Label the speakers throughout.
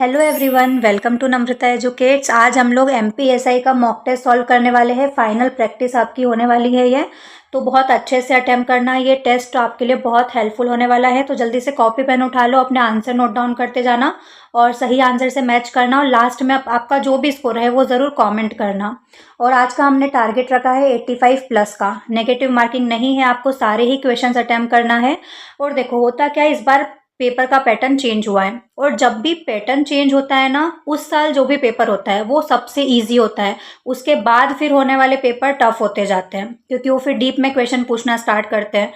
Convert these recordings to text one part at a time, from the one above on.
Speaker 1: Hello everyone, welcome to Namrata educates. आज हम लोग एमपीएसआई का मॉक टेस्ट सॉल्व करने वाले हैं। फाइनल प्रैक्टिस आपकी होने वाली है ये, तो बहुत अच्छे से अटेम्प्ट करना। ये टेस्ट आपके लिए बहुत हेल्पफुल होने वाला है, तो जल्दी से कॉपी पेन उठा लो, अपने आंसर नोट डाउन करते जाना और सही आंसर से मैच करना। और लास्ट में आपका जो भी स्कोर है वो ज़रूर कॉमेंट करना। और आज का हमने टारगेट रखा है 85 प्लस का। नेगेटिव मार्किंग नहीं है, आपको सारे ही क्वेश्चन अटेम्प्ट करना है। और देखो होता क्या है, इस बार पेपर का पैटर्न चेंज हुआ है, और जब भी पैटर्न चेंज होता है ना, उस साल जो भी पेपर होता है वो सबसे इजी होता है। उसके बाद फिर होने वाले पेपर टफ होते जाते हैं, क्योंकि वो फिर डीप में क्वेश्चन पूछना स्टार्ट करते हैं।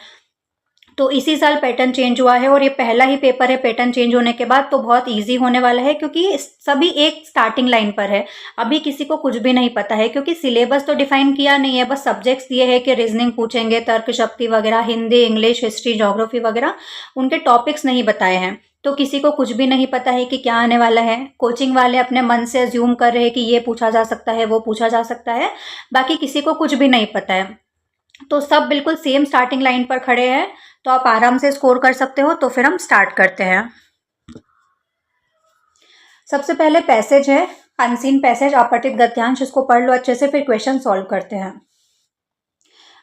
Speaker 1: तो इसी साल पैटर्न चेंज हुआ है और ये पहला ही पेपर है पैटर्न चेंज होने के बाद, तो बहुत इजी होने वाला है, क्योंकि सभी एक स्टार्टिंग लाइन पर है। अभी किसी को कुछ भी नहीं पता है, क्योंकि सिलेबस तो डिफाइन किया नहीं है, बस सब्जेक्ट्स दिए हैं कि रीजनिंग पूछेंगे, तर्क शक्ति वगैरह, हिंदी, इंग्लिश, हिस्ट्री, ज्योग्राफी वगैरह, उनके टॉपिक्स नहीं बताए हैं। तो किसी को कुछ भी नहीं पता है कि क्या आने वाला है। कोचिंग वाले अपने मन से अज्यूम कर रहे हैं कि ये पूछा जा सकता है, वो पूछा जा सकता है, बाकी किसी को कुछ भी नहीं पता है। तो सब बिल्कुल सेम स्टार्टिंग लाइन पर खड़े हैं, तो आप आराम से स्कोर कर सकते हो। तो फिर हम स्टार्ट करते हैं। सबसे पहले पैसेज है, अनसीन पैसेज, अपठित गद्यांश। इसको पढ़ लो अच्छे से, फिर क्वेश्चन सॉल्व करते हैं।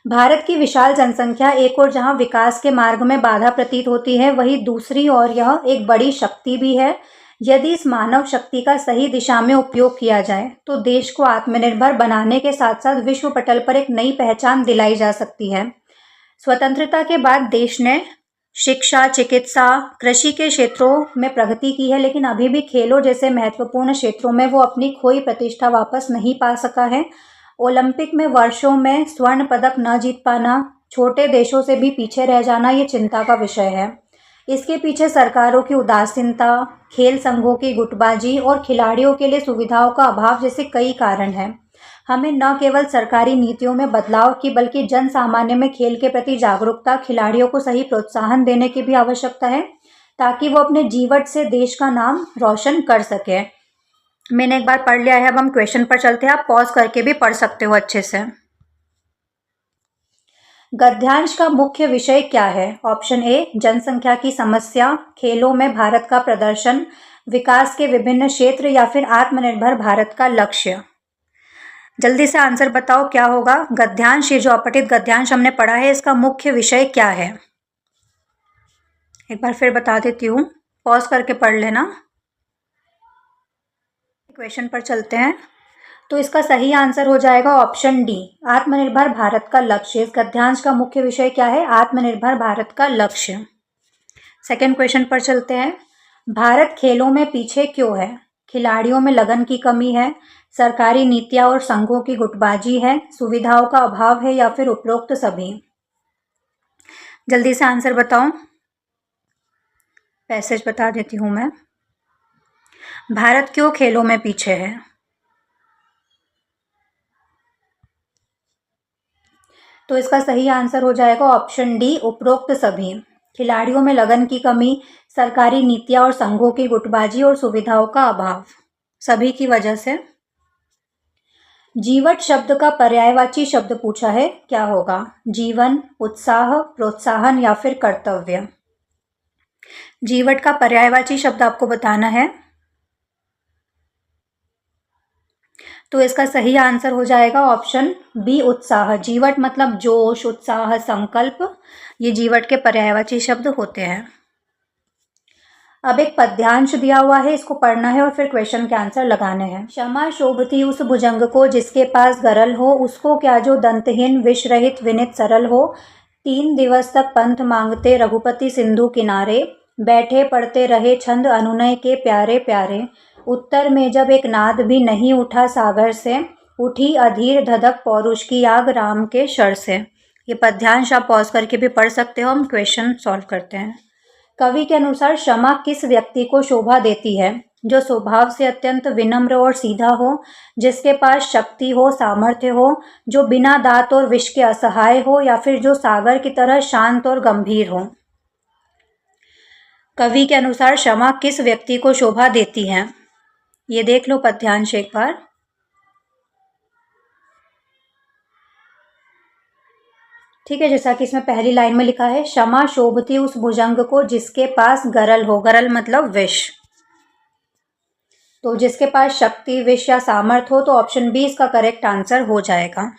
Speaker 1: भारत की विशाल जनसंख्या एक और जहां विकास के मार्ग में बाधा प्रतीत होती है, वहीं दूसरी ओर यह एक बड़ी शक्ति भी है। यदि इस मानव शक्ति का सही दिशा में उपयोग किया जाए तो देश को आत्मनिर्भर बनाने के साथ साथ विश्व पटल पर एक नई पहचान दिलाई जा सकती है। स्वतंत्रता के बाद देश ने शिक्षा, चिकित्सा, कृषि के क्षेत्रों में प्रगति की है, लेकिन अभी भी खेलों जैसे महत्वपूर्ण क्षेत्रों में वो अपनी खोई प्रतिष्ठा वापस नहीं पा सका है। ओलंपिक में वर्षों में स्वर्ण पदक न जीत पाना, छोटे देशों से भी पीछे रह जाना, ये चिंता का विषय है। इसके पीछे सरकारों की उदासीनता, खेल संघों की गुटबाजी और खिलाड़ियों के लिए सुविधाओं का अभाव जैसे कई कारण हैं। हमें न केवल सरकारी नीतियों में बदलाव की, बल्कि जन सामान्य में खेल के प्रति जागरूकता, खिलाड़ियों को सही प्रोत्साहन देने की भी आवश्यकता है, ताकि वो अपने जीवन से देश का नाम रोशन कर सके। मैंने एक बार पढ़ लिया है, अब हम क्वेश्चन पर चलते हैं। आप पॉज करके भी पढ़ सकते हो अच्छे से। गद्यांश का मुख्य विषय क्या है? ऑप्शन ए, जनसंख्या की समस्या, खेलों में भारत का प्रदर्शन, विकास के विभिन्न क्षेत्र, या फिर आत्मनिर्भर भारत का लक्ष्य। जल्दी से आंसर बताओ क्या होगा। गद्यांश, ये जो अपठित गद्यांश हमने पढ़ा है, इसका मुख्य विषय क्या है? एक बार फिर बता देती हूँ, पॉज करके पढ़ लेना। क्वेश्चन पर चलते हैं। तो इसका सही आंसर हो जाएगा ऑप्शन डी, आत्मनिर्भर भारत का लक्ष्य। इस गद्यांश का मुख्य विषय क्या है? आत्मनिर्भर भारत का लक्ष्य। सेकेंड क्वेश्चन पर चलते हैं। भारत खेलों में पीछे क्यों है? खिलाड़ियों में लगन की कमी है, सरकारी नीतियां और संघों की गुटबाजी है, सुविधाओं का अभाव है, या फिर उपरोक्त सभी। जल्दी से आंसर बताओ। पैसेज बता देती हूं मैं। भारत क्यों खेलों में पीछे है? तो इसका सही आंसर हो जाएगा ऑप्शन डी, उपरोक्त सभी। खिलाड़ियों में लगन की कमी, सरकारी नीतियां और संघों की गुटबाजी और सुविधाओं का अभाव, सभी की वजह से। जीवट शब्द का पर्यायवाची शब्द पूछा है, क्या होगा? जीवन, उत्साह, प्रोत्साहन, या फिर कर्तव्य। जीवट का पर्यायवाची शब्द आपको बताना है। तो इसका सही आंसर हो जाएगा ऑप्शन बी, उत्साह। जीवट मतलब जोश, उत्साह, संकल्प, ये जीवट के पर्यायवाची शब्द होते हैं। अब एक पद्यांश दिया हुआ है, इसको पढ़ना है और फिर क्वेश्चन के आंसर लगाने हैं। क्षमा शोभती उस भुजंग को जिसके पास गरल हो, उसको क्या जो दंतहीन विष रहित विनित सरल हो। 3 दिवस तक पंथ मांगते रघुपति सिंधु किनारे, बैठे पढ़ते रहे छंद अनुनय के प्यारे प्यारे। उत्तर में जब एक नाद भी नहीं उठा सागर से, उठी अधीर धधक पौरुष की आग राम के शर से। ये पद्यांश आप पॉज करके भी पढ़ सकते हो। हम क्वेश्चन सॉल्व करते हैं। कवि के अनुसार क्षमा किस व्यक्ति को शोभा देती है? जो स्वभाव से अत्यंत विनम्र और सीधा हो, जिसके पास शक्ति हो, सामर्थ्य हो, जो बिना दांत और विष के असहाय हो, या फिर जो सागर की तरह शांत और गंभीर हो। कवि के अनुसार क्षमा किस व्यक्ति को शोभा देती है? ये देख लो पद्यांश एक बार। ठीक है, जैसा कि इसमें पहली लाइन में लिखा है, क्षमा शोभती उस भुजंग को जिसके पास गरल हो। गरल मतलब विष। तो जिसके पास शक्ति, विष या सामर्थ हो तो ऑप्शन बी इसका करेक्ट आंसर हो जाएगा।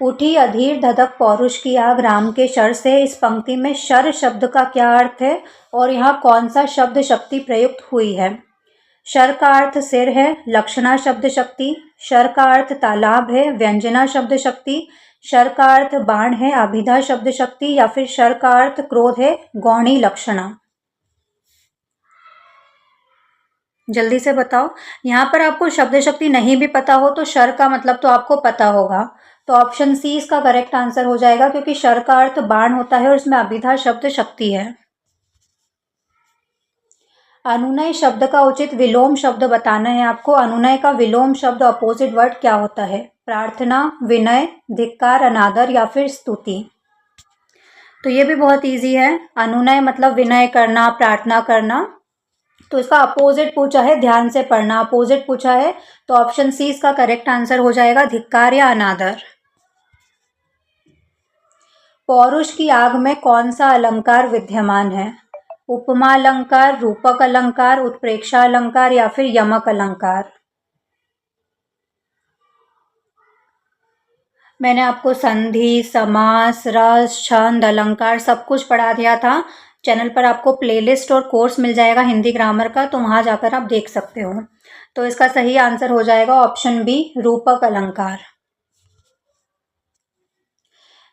Speaker 1: उठी अधीर धधक पौरुष की आग राम के शर से, इस पंक्ति में शर शब्द का क्या अर्थ है और यहाँ कौन सा शब्द शक्ति प्रयुक्त हुई है? शर का अर्थ सिर है, लक्षणा शब्द शक्ति। शर का अर्थ तालाब है, व्यंजना शब्द शक्ति। शर का अर्थ बाण है, अभिधा शब्द शक्ति। या फिर शर का अर्थ क्रोध है, गौणी लक्षणा। जल्दी से बताओ। यहाँ पर आपको शब्द शक्ति नहीं भी पता हो तो शर का मतलब तो आपको पता होगा, तो ऑप्शन सी इसका करेक्ट आंसर हो जाएगा, क्योंकि शर का अर्थ बाण होता है और इसमें अभिधा शब्द शक्ति है। अनुनय शब्द का उचित विलोम शब्द बताना है आपको। अनुनय का विलोम शब्द अपोजिट वर्ड क्या होता है? प्रार्थना, विनय, धिक्कार, अनादर या फिर स्तुति। तो ये भी बहुत इजी है। अनुनय मतलब विनय करना, प्रार्थना करना। तो इसका अपोजिट पूछा है, ध्यान से पढ़ना, अपोजिट पूछा है, तो ऑप्शन सी इसका करेक्ट आंसर हो जाएगा, धिक्कार या अनादर। पौरुष की आग में कौन सा अलंकार विद्यमान है? उपमा अलंकार, रूपक अलंकार, उत्प्रेक्षा अलंकार या फिर यमक अलंकार। मैंने आपको संधि, समास, रस, छंद, अलंकार सब कुछ पढ़ा दिया था। चैनल पर आपको प्लेलिस्ट और कोर्स मिल जाएगा हिंदी ग्रामर का, तो वहाँ जाकर आप देख सकते हो। तो इसका सही आंसर हो जाएगा ऑप्शन बी, रूपक अलंकार।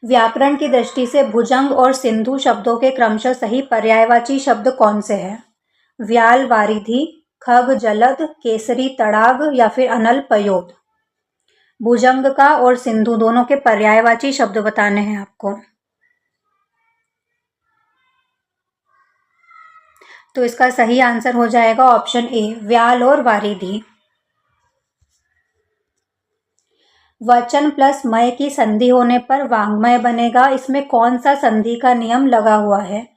Speaker 1: व्याकरण की दृष्टि से भुजंग और सिंधु शब्दों के क्रमशः सही पर्यायवाची शब्द कौन से हैं? व्याल वारिधि, खग जलद, केसरी तड़ाग या फिर अनल पयोद। भुजंग का और सिंधु दोनों के पर्यायवाची शब्द बताने हैं आपको। तो इसका सही आंसर हो जाएगा ऑप्शन ए, व्याल और वारिधि। वचन प्लस मय की संधि होने पर वांग्मय बनेगा, इसमें कौन सा संधि का नियम लगा हुआ है?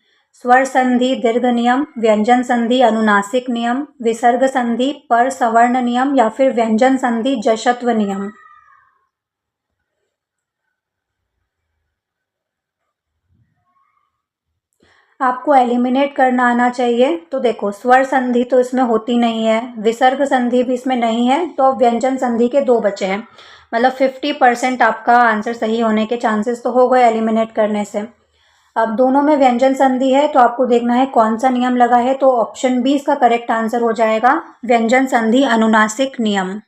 Speaker 1: स्वर संधि, दीर्घ नियम, व्यंजन संधि, अनुनासिक नियम, विसर्ग संधि, पर सवर्ण नियम या फिर व्यंजन संधि, जशत्व नियम। आपको एलिमिनेट करना आना चाहिए। तो देखो, स्वर संधि तो इसमें होती नहीं है, विसर्ग संधि भी इसमें नहीं है, तो अब व्यंजन संधि के दो बचे हैं, मतलब 50% आपका आंसर सही होने के चांसेस तो हो गए एलिमिनेट करने से। अब दोनों में व्यंजन संधि है, तो आपको देखना है कौन सा नियम लगा है, तो ऑप्शन बी इसका करेक्ट आंसर हो जाएगा, व्यंजन संधि अनुनासिक नियम।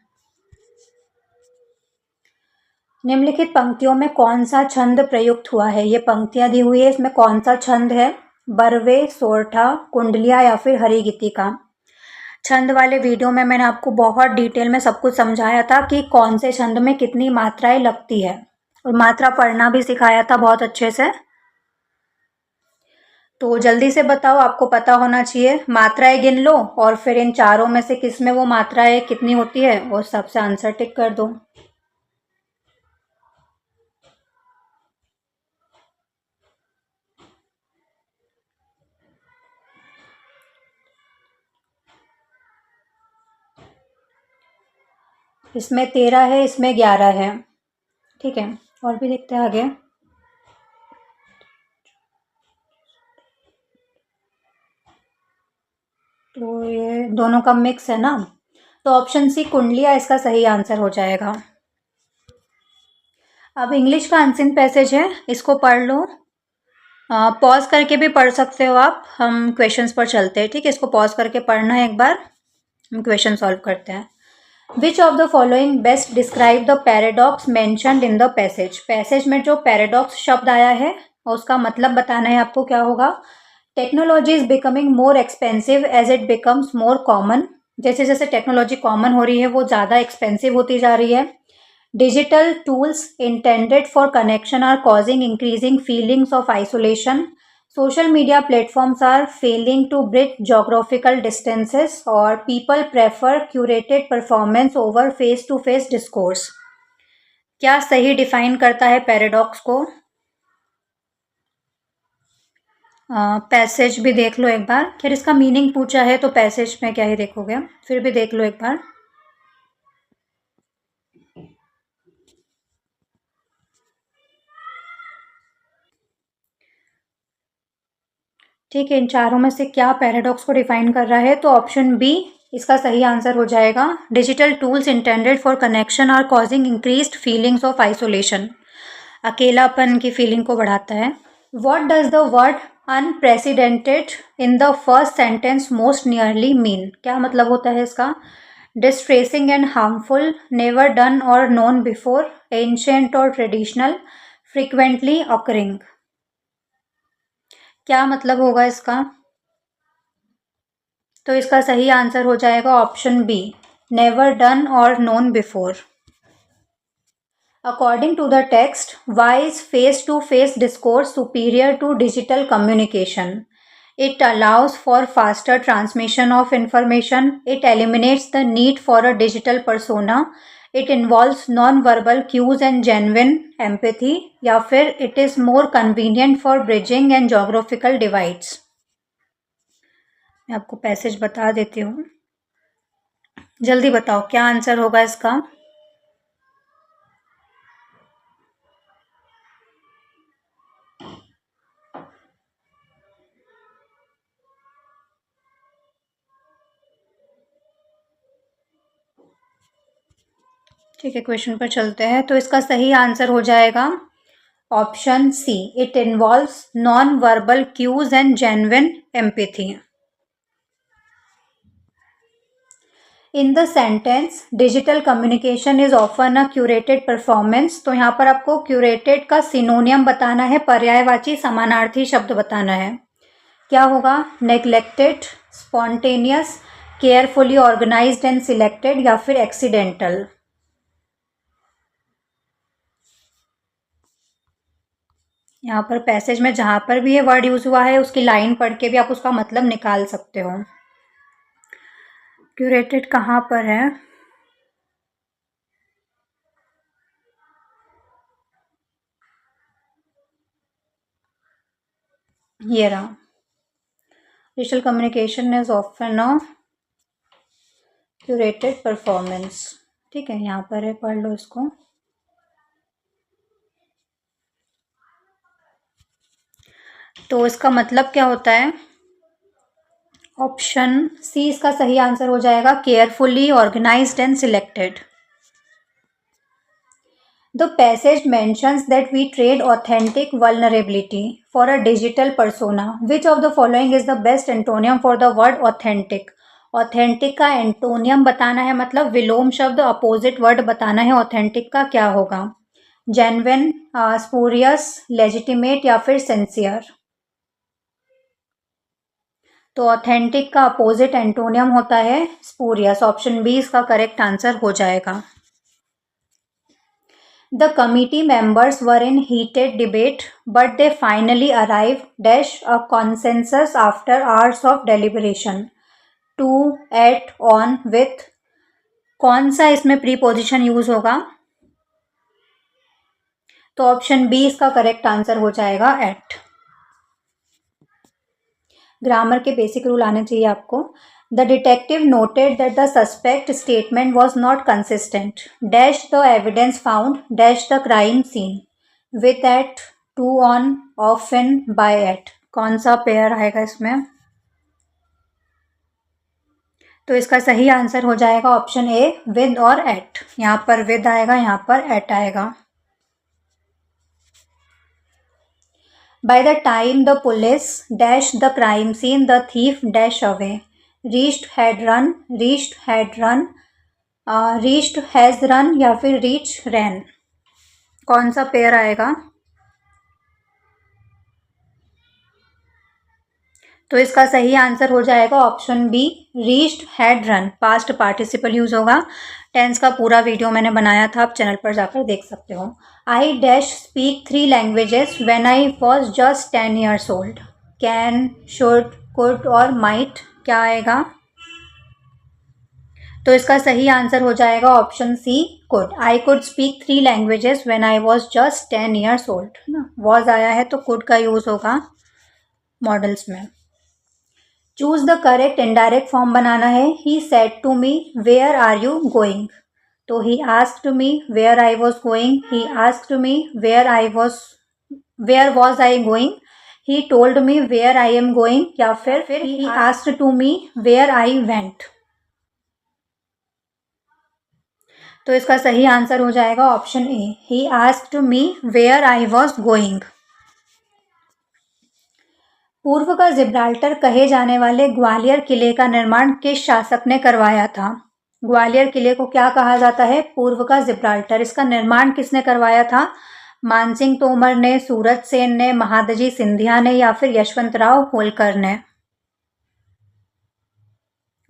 Speaker 1: निम्नलिखित पंक्तियों में कौन सा छंद प्रयुक्त हुआ है? ये पंक्तियां दी हुई है, इसमें कौन सा छंद है? बरवे, सोरठा, कुंडलिया या फिर हरिगीतिका। छंद वाले वीडियो में मैंने आपको बहुत डिटेल में सब कुछ समझाया था कि कौन से छंद में कितनी मात्राएं लगती है, और मात्रा पढ़ना भी सिखाया था बहुत अच्छे से। तो जल्दी से बताओ, आपको पता होना चाहिए, मात्राएं गिन लो और फिर इन चारों में से किस में वो मात्राएं कितनी होती है वो सबसे आंसर टिक कर दो। इसमें 13 है, इसमें 11 है। ठीक है, और भी देखते हैं आगे। तो ये दोनों का मिक्स है ना, तो ऑप्शन सी कुंडलिया इसका सही आंसर हो जाएगा। अब इंग्लिश का अनसीन पैसेज है, इसको पढ़ लो। पॉज करके भी पढ़ सकते हो आप, हम क्वेश्चंस पर चलते हैं। ठीक है, इसको पॉज करके पढ़ना है एक बार, हम क्वेश्चन सॉल्व करते हैं। विच of the following best describe the paradox mentioned in the passage. Passage में जो पैराडॉक्स शब्द आया है उसका मतलब बताना है आपको क्या होगा। Technology is becoming more expensive as it becomes more common. जैसे जैसे टेक्नोलॉजी कॉमन हो रही है वो ज़्यादा एक्सपेंसिव होती जा रही है। Digital tools intended for connection are causing increasing feelings of isolation. Social media platforms are failing to bridge geographical distances, or people prefer curated performance over face-to-face discourse। क्या सही डिफाइन करता है पैराडॉक्स को? Passage भी देख लो एक बार, फिर इसका मीनिंग पूछा है तो पैसेज में क्या ही देखोगे, फिर भी देख लो एक बार। ठीक है, इन चारों में से क्या पैराडॉक्स को डिफाइन कर रहा है? तो ऑप्शन बी इसका सही आंसर हो जाएगा। Digital tools intended for connection are causing increased feelings of isolation, अकेलापन की फीलिंग को बढ़ाता है। What does the word unprecedented in the first sentence most nearly mean? क्या मतलब होता है इसका? Distressing and harmful, never done और नोन बिफोर, एंशिएंट और ट्रेडिशनल, फ्रिक्वेंटली ऑकरिंग। क्या मतलब होगा इसका? तो इसका सही आंसर हो जाएगा ऑप्शन बी, नेवर डन और known before. According to the text, why is face-to-face discourse superior to digital communication? It allows for faster transmission of information. It eliminates the need for a digital persona. It involves non-verbal cues and genuine empathy. या फिर it is more convenient for bridging and geographical divides. मैं आपको passage बता देती हूँ, जल्दी बताओ क्या आंसर होगा इसका। ठीक है, क्वेश्चन पर चलते हैं। तो इसका सही आंसर हो जाएगा option C, it involves non verbal cues and genuine empathy. In the sentence digital communication is often a curated performance, तो यहाँ पर आपको क्यूरेटेड का सिनोनियम बताना है, पर्यायवाची समानार्थी शब्द बताना है। क्या होगा? Neglected, spontaneous, carefully organised and selected, या फिर एक्सीडेंटल। यहाँ पर पैसेज में जहाँ पर भी ये वर्ड यूज हुआ है उसकी लाइन पढ़ के भी आप उसका मतलब निकाल सकते हो। क्यूरेटेड कहाँ पर है? ये रहा, digital communication is often a curated performance. ठीक है, यहाँ पर है, पढ़ लो इसको। तो इसका मतलब क्या होता है? ऑप्शन सी इसका सही आंसर हो जाएगा, carefully organised and selected. The passage mentions that we trade authentic vulnerability for a digital persona, which of the following is the best antonym for the word authentic? Authentic का antonym बताना है, मतलब विलोम शब्द opposite word बताना है। Authentic का क्या होगा? जेन्युइन, स्पूरियस, लेजिटिमेट, या फिर सिंसियर। तो ऑथेंटिक का अपोजिट एंटोनियम होता है स्पूरियस। ऑप्शन बी इसका करेक्ट आंसर हो जाएगा। The committee members were in heated debate but they finally arrive dash a consensus after hours of deliberation. To, at, on, with. कौन सा इसमें प्रीपोजिशन यूज होगा? तो ऑप्शन बी इसका correct answer हो जाएगा, एट। ग्रामर के बेसिक रूल आने चाहिए आपको। The detective noted that the suspect statement was not consistent dash the evidence found dash the crime scene, with at, to, on, of in, by at. कौन सा pair आएगा इसमें? तो इसका सही आंसर हो जाएगा ऑप्शन ए, विद और एट। यहाँ पर विद आएगा, यहाँ पर एट आएगा। By the time the police dash the crime scene, the thief dash away. Reached had run, reached had run, reached has run, या फिर reach ran। कौन सा पेयर आएगा? तो इसका सही आंसर हो जाएगा option B, reached had run. Past participle use होगा। टेंस का पूरा वीडियो मैंने बनाया था, आप चैनल पर जाकर देख सकते हो। I dash speak 3 languages when I was just 10 years old. Can, should, could और माइट, क्या आएगा? तो इसका सही आंसर हो जाएगा option C, could. I could speak 3 languages when I was just 10 years old, है ना। वॉज आया है तो कुड का यूज होगा मॉडल्स में। Choose the correct indirect form बनाना है। He said to me where are you going, तो he asked me where I was going, he asked me where was I going, he told me where I am going, या फिर he asked to me where I went. तो इसका सही answer हो जाएगा option A, he asked me where I was going. पूर्व का Gibraltar कहे जाने वाले ग्वालियर किले का निर्माण किस शासक ने करवाया था? ग्वालियर किले को क्या कहा जाता है? पूर्व का जिब्राल्टर। इसका निर्माण किसने करवाया था? मानसिंह तोमर ने, सूरज सेन ने, महादजी सिंधिया ने, या फिर यशवंतराव होलकर ने।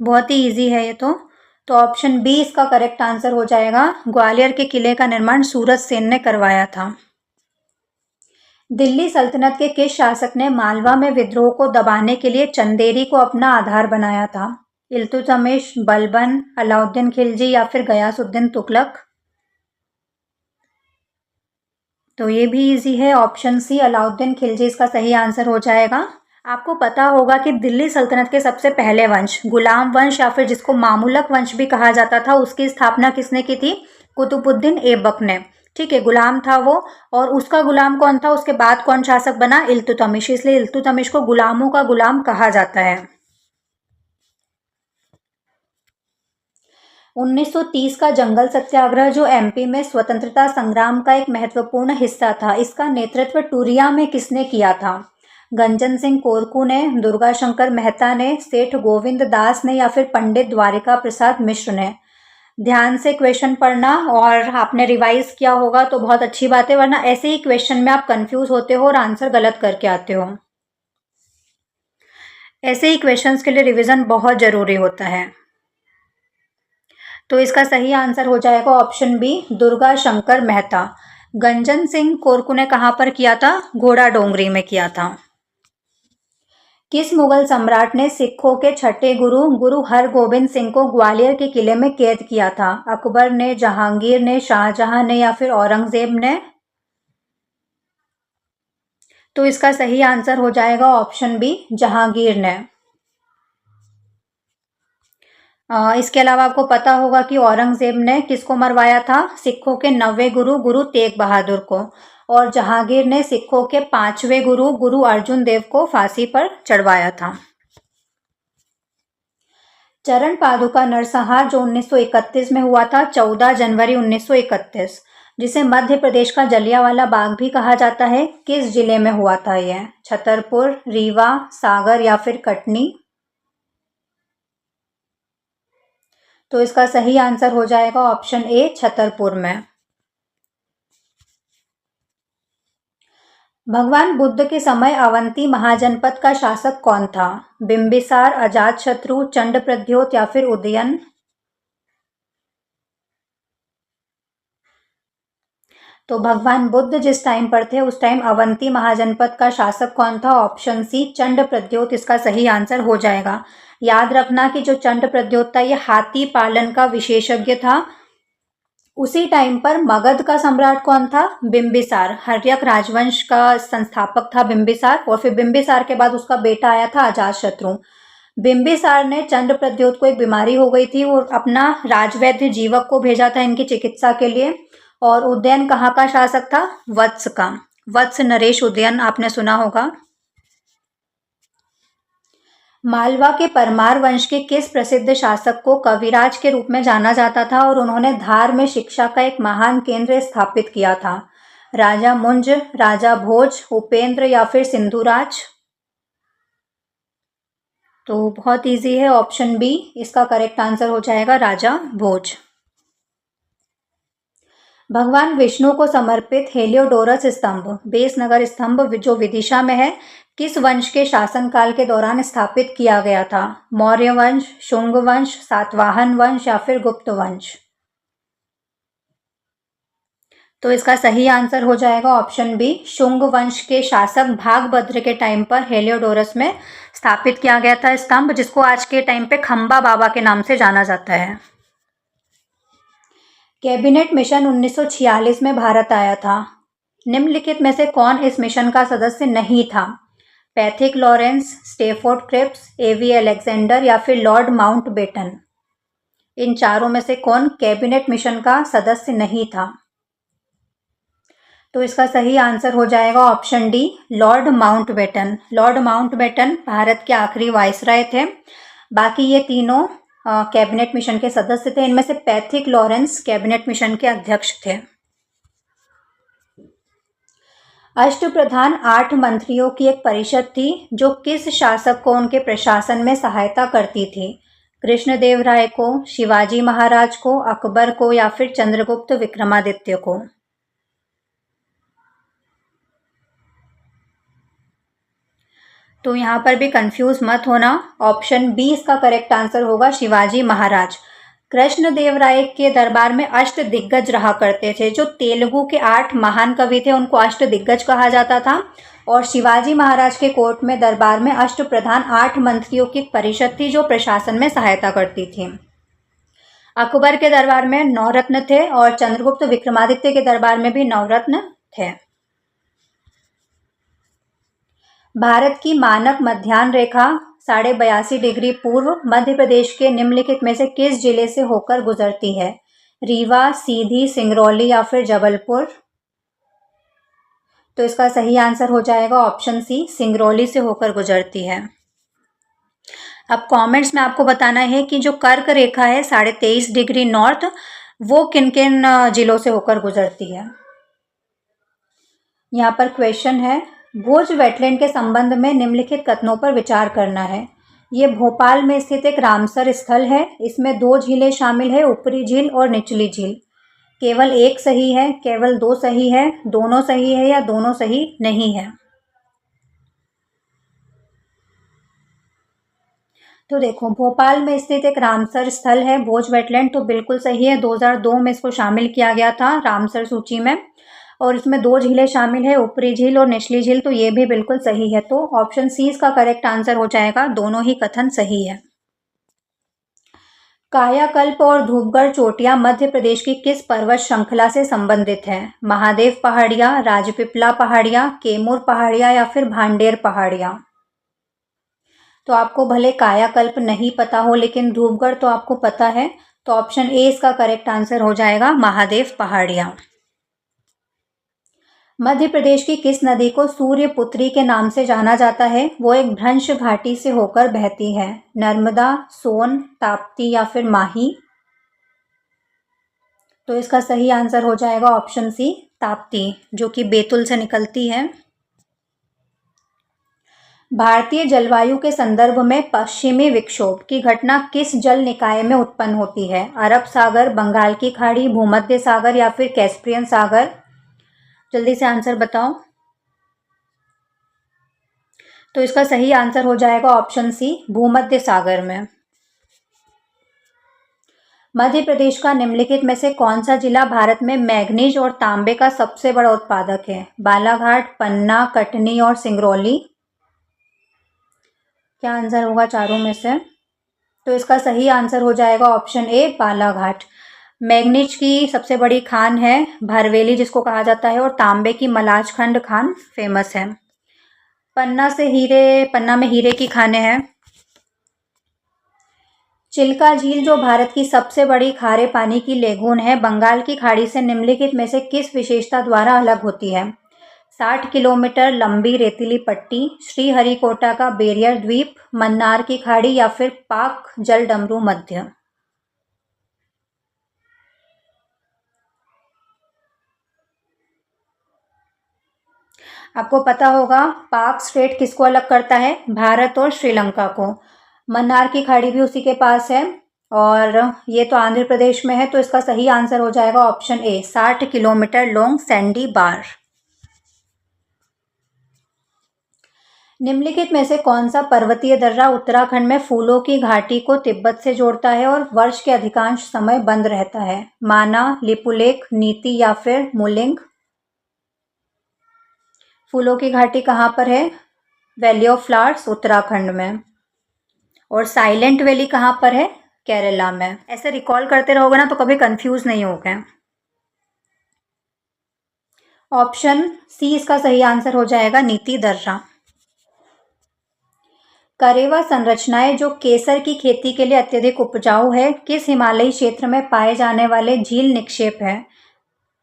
Speaker 1: बहुत ही इजी है ये तो ऑप्शन बी इसका करेक्ट आंसर हो जाएगा। ग्वालियर के किले का निर्माण सूरज सेन ने करवाया था। दिल्ली सल्तनत के किस शासक ने मालवा में विद्रोह को दबाने के लिए चंदेरी को अपना आधार बनाया था? इल्तुतमिश, बलबन, अलाउद्दीन खिलजी, या फिर गयासुद्दीन तुगलक। तो ये भी इजी है, ऑप्शन सी अलाउद्दीन खिलजी इसका सही आंसर हो जाएगा। आपको पता होगा कि दिल्ली सल्तनत के सबसे पहले वंश गुलाम वंश, या फिर जिसको मामूलक वंश भी कहा जाता था, उसकी स्थापना किसने की थी? कुतुबुद्दीन ऐबक ने। ठीक है, गुलाम था वो, और उसका गुलाम कौन था? उसके बाद कौन शासक बना? इल्तुतमिश। इसलिए इल्तुतमिश को गुलामों का गुलाम कहा जाता है। 1930 का जंगल सत्याग्रह, जो एमपी में स्वतंत्रता संग्राम का एक महत्वपूर्ण हिस्सा था, इसका नेतृत्व टूरिया में किसने किया था? गंजन सिंह कोरकू ने, दुर्गा शंकर मेहता ने, सेठ गोविंद दास ने, या फिर पंडित द्वारिका प्रसाद मिश्र ने। ध्यान से क्वेश्चन पढ़ना, और आपने रिवाइज किया होगा तो बहुत अच्छी बात है, वरना ऐसे ही क्वेश्चन में आप कंफ्यूज होते हो और आंसर गलत करके आते हो। ऐसे ही क्वेश्चंस के लिए रिवीजन बहुत जरूरी होता है। तो इसका सही आंसर हो जाएगा ऑप्शन बी, दुर्गा शंकर मेहता। गंजन सिंह कोरकू ने कहाँ पर किया था? घोड़ा डोंगरी में किया था। किस मुगल सम्राट ने सिखों के छठे गुरु गुरु हरगोबिंद सिंह को ग्वालियर के किले में कैद किया था? अकबर ने, जहांगीर ने, शाहजहां ने, या फिर औरंगजेब ने? तो इसका सही आंसर हो जाएगा ऑप्शन बी, जहांगीर ने। इसके अलावा आपको पता होगा कि औरंगजेब ने किसको मरवाया था? सिखों के 9वें गुरु गुरु तेग बहादुर को, और जहांगीर ने सिखों के 5वें गुरु गुरु अर्जुन देव को फांसी पर चढ़वाया था। चरण पादुका नरसंहार जो 1931 में हुआ था, 14 जनवरी 1931, जिसे मध्य प्रदेश का जलियांवाला बाग भी कहा जाता है, किस जिले में हुआ था यह? छतरपुर, रीवा, सागर, या फिर कटनी? तो इसका सही आंसर हो जाएगा ऑप्शन ए, छतरपुर में। भगवान बुद्ध के समय अवंती महाजनपद का शासक कौन था? बिंबिसार, अजातशत्रु, चंडप्रद्योत, या फिर उदयन? तो भगवान बुद्ध जिस टाइम पर थे उस टाइम अवंती महाजनपद का शासक कौन था? ऑप्शन सी, चंडप्रद्योत इसका सही आंसर हो जाएगा। याद रखना कि जो चंडप्रद्योत था ये हाथी पालन का विशेषज्ञ था। उसी टाइम पर मगध का सम्राट कौन था? बिंबिसार। हर्यक राजवंश का संस्थापक था बिंबिसार, और फिर बिंबिसार के बाद उसका बेटा आया था अजातशत्रु। बिंबिसार ने चंडप्रद्योत को एक बीमारी हो गई थी और अपना राजवैद्य जीवक को भेजा था इनकी चिकित्सा के लिए। और उदयन कहाँ का शासक था? वत्स का। वत्स नरेश उदयन आपने सुना होगा। मालवा के परमार वंश के किस प्रसिद्ध शासक को कविराज के रूप में जाना जाता था और उन्होंने धार में शिक्षा का एक महान केंद्र स्थापित किया था? राजा मुंज, राजा भोज, उपेंद्र, या फिर सिंधुराज? तो बहुत इजी है, ऑप्शन बी इसका करेक्ट आंसर हो जाएगा, राजा भोज। भगवान विष्णु को समर्पित हेलियोडोरस स्तंभ, बेसनगर स्तंभ जो विदिशा में है, किस वंश के शासनकाल के दौरान स्थापित किया गया था? मौर्य वंश, शुंग वंश, सातवाहन वंश, या फिर गुप्त वंश? तो इसका सही आंसर हो जाएगा ऑप्शन बी, शुंग वंश के शासक भागभद्र के टाइम पर हेलियोडोरस में स्थापित किया गया था स्तंभ, जिसको आज के टाइम पे खंबा बाबा के नाम से जाना जाता है। कैबिनेट मिशन 1946 में भारत आया था। निम्नलिखित में से कौन इस मिशन का सदस्य नहीं था? पैथिक लॉरेंस, स्टेफोर्ड क्रिप्स, एवी अलेक्जेंडर, या फिर लॉर्ड माउंटबेटन? इन चारों में से कौन कैबिनेट मिशन का सदस्य नहीं था? तो इसका सही आंसर हो जाएगा option D, Lord Mountbatten. Lord Mountbatten Bharat के आखिरी वाइसराय थे। बाकी ये तीनों कैबिनेट मिशन के सदस्य थे। इनमें से पैथिक लॉरेंस कैबिनेट मिशन के अध्यक्ष थे। अष्टप्रधान 8 मंत्रियों की एक परिषद थी जो किस शासक को उनके प्रशासन में सहायता करती थी? कृष्णदेवराय को, शिवाजी महाराज को, अकबर को या फिर चंद्रगुप्त विक्रमादित्य को? तो यहाँ पर भी कंफ्यूज मत होना, ऑप्शन बी इसका करेक्ट आंसर होगा, शिवाजी महाराज। कृष्णदेवराय के दरबार में अष्ट दिग्गज रहा करते थे। जो तेलुगु के 8 महान कवि थे उनको अष्ट दिग्गज कहा जाता था। और शिवाजी महाराज के कोर्ट में दरबार में अष्टप्रधान 8 मंत्रियों की परिषद थी जो प्रशासन में सहायता करती थी। अकबर के दरबार में 9 रत्न थे और चंद्रगुप्त विक्रमादित्य के दरबार में भी 9 रत्न थे। भारत की मानक मध्याह्न रेखा 82.5 डिग्री पूर्व मध्य प्रदेश के निम्नलिखित में से किस जिले से होकर गुजरती है? रीवा, सीधी, सिंगरौली या फिर जबलपुर? तो इसका सही आंसर हो जाएगा ऑप्शन सी, सिंगरौली से होकर गुजरती है। अब कमेंट्स में आपको बताना है कि जो कर्क रेखा है 23.5 डिग्री नॉर्थ, वो किन किन जिलों से होकर गुजरती है। यहाँ पर क्वेश्चन है, भोज वेटलैंड के संबंध में निम्नलिखित कथनों पर विचार करना है। ये भोपाल में स्थित एक रामसर स्थल है। इसमें 2 झीलें शामिल है, ऊपरी झील और निचली झील। केवल एक सही है, केवल 2 सही है, दोनों सही है या दोनों सही नहीं है? तो देखो, भोपाल में स्थित एक रामसर स्थल है भोज वेटलैंड, तो बिल्कुल सही है। 2002 में इसको शामिल किया गया था रामसर सूची में। और इसमें 2 झीलें शामिल है, ऊपरी झील और निचली झील, तो ये भी बिल्कुल सही है। तो ऑप्शन सी इसका करेक्ट आंसर हो जाएगा, दोनों ही कथन सही है। कायाकल्प और धूपगढ़ चोटियां मध्य प्रदेश की किस पर्वत श्रृंखला से संबंधित है? महादेव पहाड़ियां, राजपीपला पहाड़ियां, कैमूर पहाड़ियां या फिर भांडेर पहाड़ियां? तो आपको भले कायाकल्प नहीं पता हो लेकिन धूपगढ़ तो आपको पता है, तो ऑप्शन ए इसका करेक्ट आंसर हो जाएगा, महादेव पहाड़ियां। मध्य प्रदेश की किस नदी को सूर्यपुत्री के नाम से जाना जाता है? वो एक भ्रंश घाटी से होकर बहती है। नर्मदा, सोन, ताप्ती या फिर माही? तो इसका सही आंसर हो जाएगा ऑप्शन सी, ताप्ती, जो कि बैतूल से निकलती है। भारतीय जलवायु के संदर्भ में पश्चिमी विक्षोभ की घटना किस जल निकाय में उत्पन्न होती है? अरब सागर, बंगाल की खाड़ी, भूमध्य सागर या फिर कैस्पियन सागर? जल्दी से आंसर बताओ। तो इसका सही आंसर हो जाएगा ऑप्शन सी, भूमध्य सागर में। मध्य प्रदेश का निम्नलिखित में से कौन सा जिला भारत में मैग्नीज और तांबे का सबसे बड़ा उत्पादक है? बालाघाट, पन्ना, कटनी और सिंगरौली? क्या आंसर होगा चारों में से? तो इसका सही आंसर हो जाएगा ऑप्शन ए, बालाघाट। मैग्नीज की सबसे बड़ी खान है भरवेली जिसको कहा जाता है, और तांबे की मलाजखंड खान फेमस है। पन्ना में हीरे की खानें हैं। चिल्का झील जो भारत की सबसे बड़ी खारे पानी की लेगून है, बंगाल की खाड़ी से निम्नलिखित में से किस विशेषता द्वारा अलग होती है? 60 किलोमीटर लंबी रेतीली पट्टी, श्रीहरिकोटा का बैरियर द्वीप, मन्नार की खाड़ी या फिर पाक जलडमरू मध्य? आपको पता होगा पाक स्ट्रेट किसको अलग करता है? भारत और श्रीलंका को। मन्नार की खाड़ी भी उसी के पास है और ये तो आंध्र प्रदेश में है, तो इसका सही आंसर हो जाएगा option A, 60 kilometre long sandy bar. निम्नलिखित में से कौन सा पर्वतीय दर्रा उत्तराखंड में फूलों की घाटी को तिब्बत से जोड़ता है और वर्ष के अधिकांश समय बंद रहता है? माना, लिपुलेख, नीति या फिर मुलिंग? फूलों की घाटी कहाँ पर है? वैली ऑफ फ्लावर्स उत्तराखंड में। और साइलेंट वैली कहाँ पर है? केरला में। ऐसे रिकॉल करते रहोगे ना तो कभी कंफ्यूज नहीं होगे। ऑप्शन सी इसका सही आंसर हो जाएगा, नीति दर्रा। करेवा संरचनाएं जो केसर की खेती के लिए अत्यधिक उपजाऊ है, किस हिमालयी क्षेत्र में पाए जाने वाले झील निक्षेप है?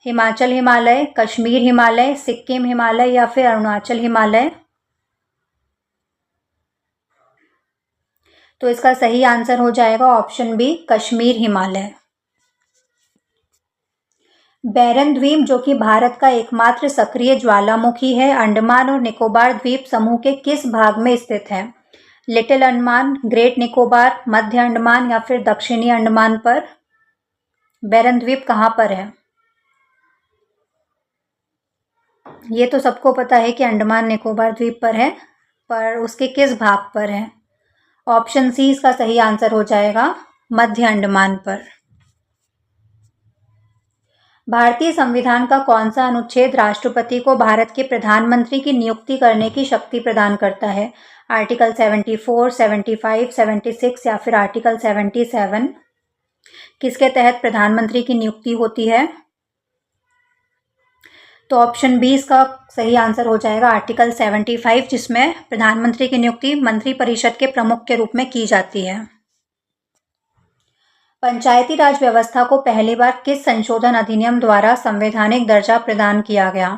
Speaker 1: हिमाचल हिमालय, कश्मीर हिमालय, सिक्किम हिमालय या फिर अरुणाचल हिमालय? तो इसका सही आंसर हो जाएगा ऑप्शन बी, कश्मीर हिमालय। बैरन द्वीप, जो कि भारत का एकमात्र सक्रिय ज्वालामुखी है, अंडमान और निकोबार द्वीप समूह के किस भाग में स्थित है? लिटिल अंडमान, ग्रेट निकोबार, मध्य अंडमान या फिर दक्षिणी अंडमान पर? बैरन द्वीप कहाँ पर है? ये तो सबको पता है कि अंडमान निकोबार द्वीप पर है, पर उसके किस भाग पर है? ऑप्शन सी इसका सही आंसर हो जाएगा, मध्य अंडमान पर। भारतीय संविधान का कौन सा अनुच्छेद राष्ट्रपति को भारत के प्रधानमंत्री की नियुक्ति करने की शक्ति प्रदान करता है? आर्टिकल 74, 75, 76 या फिर आर्टिकल 77? किसके तहत प्रधानमंत्री की नियुक्ति होती है? तो ऑप्शन बी इसका सही आंसर हो जाएगा, आर्टिकल 75, जिसमें प्रधानमंत्री की नियुक्ति मंत्रिपरिषद के प्रमुख के रूप में की जाती है। पंचायती राज व्यवस्था को पहली बार किस संशोधन अधिनियम द्वारा संवैधानिक दर्जा प्रदान किया गया?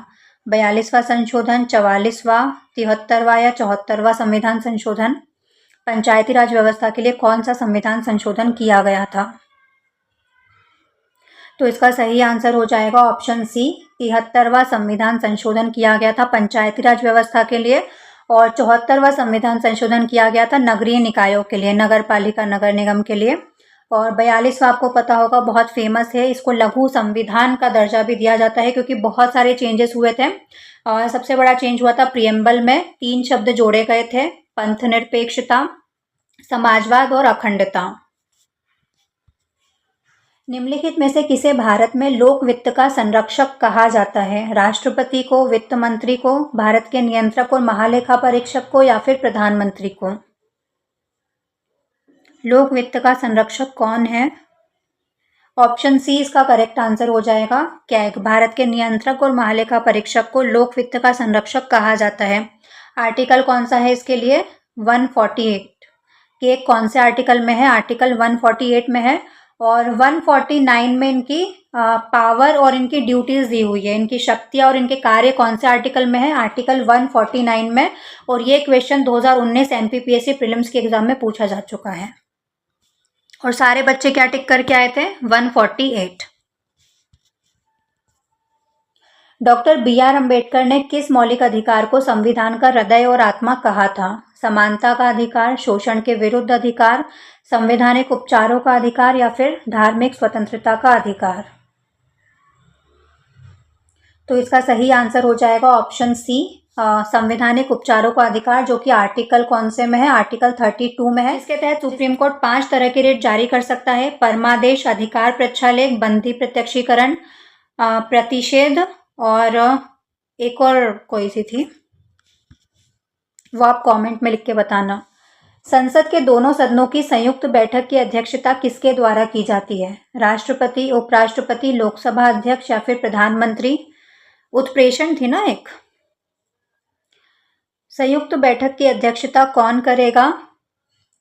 Speaker 1: 42वां संशोधन, 44वां, 73वां या 74वां संविधान संशोधन? पंचायती राज व्यवस्था के लिए कौन सा संविधान संशोधन किया गया था? तो इसका सही आंसर हो जाएगा ऑप्शन सी, 73वां संविधान संशोधन किया गया था पंचायती राज व्यवस्था के लिए, और 74वां संविधान संशोधन किया गया था नगरीय निकायों के लिए, नगर पालिका, नगर निगम के लिए। और 42वां आपको पता होगा, बहुत फेमस है, इसको लघु संविधान का दर्जा भी दिया जाता है क्योंकि बहुत सारे चेंजेस हुए थे। और सबसे बड़ा चेंज हुआ था प्रियम्बल में 3 शब्द जोड़े गए थे, पंथ निरपेक्षता, समाजवाद और अखंडता। निम्नलिखित में से किसे भारत में लोक वित्त का संरक्षक कहा जाता है? राष्ट्रपति को, वित्त मंत्री को, भारत के नियंत्रक और महालेखा परीक्षक को या फिर प्रधानमंत्री को? लोक वित्त का संरक्षक कौन है? ऑप्शन सी इसका करेक्ट आंसर हो जाएगा, कैग। भारत के नियंत्रक और महालेखा परीक्षक को लोक वित्त का संरक्षक कहा जाता है। आर्टिकल कौन सा है इसके लिए? 148। कैग कौन से आर्टिकल में है? आर्टिकल 148 में है। और 149 में इनकी पावर और इनकी ड्यूटीज दी हुई है, इनकी शक्तियां और इनके कार्य कौन से आर्टिकल में है? आर्टिकल 149 में। और ये क्वेश्चन 2019 एमपीपीएससी प्रीलिम्स के एग्जाम में पूछा जा चुका है। और सारे बच्चे क्या टिक करके आए थे? 148। डॉक्टर BR अम्बेडकर ने किस मौलिक अधिकार को संविधान का हृदय और आत्मा कहा था? समानता का अधिकार, शोषण के विरुद्ध अधिकार, संवैधानिक उपचारों का अधिकार या फिर धार्मिक स्वतंत्रता का अधिकार? तो इसका सही आंसर हो जाएगा ऑप्शन सी, संवैधानिक उपचारों का अधिकार, जो कि आर्टिकल कौन से में है? आर्टिकल 32 में है। इसके तहत सुप्रीम कोर्ट 5 तरह के रेट जारी कर सकता है: परमादेश, अधिकार प्रक्षालेख, बंदी प्रत्यक्षीकरण, प्रतिषेध, और एक और कोई सी थी, वो आप कमेंट में लिख के बताना। संसद के दोनों सदनों की संयुक्त बैठक की अध्यक्षता किसके द्वारा की जाती है? राष्ट्रपति, उपराष्ट्रपति, लोकसभा अध्यक्ष या फिर प्रधानमंत्री? उत्प्रेषण थी ना एक। संयुक्त बैठक की अध्यक्षता कौन करेगा?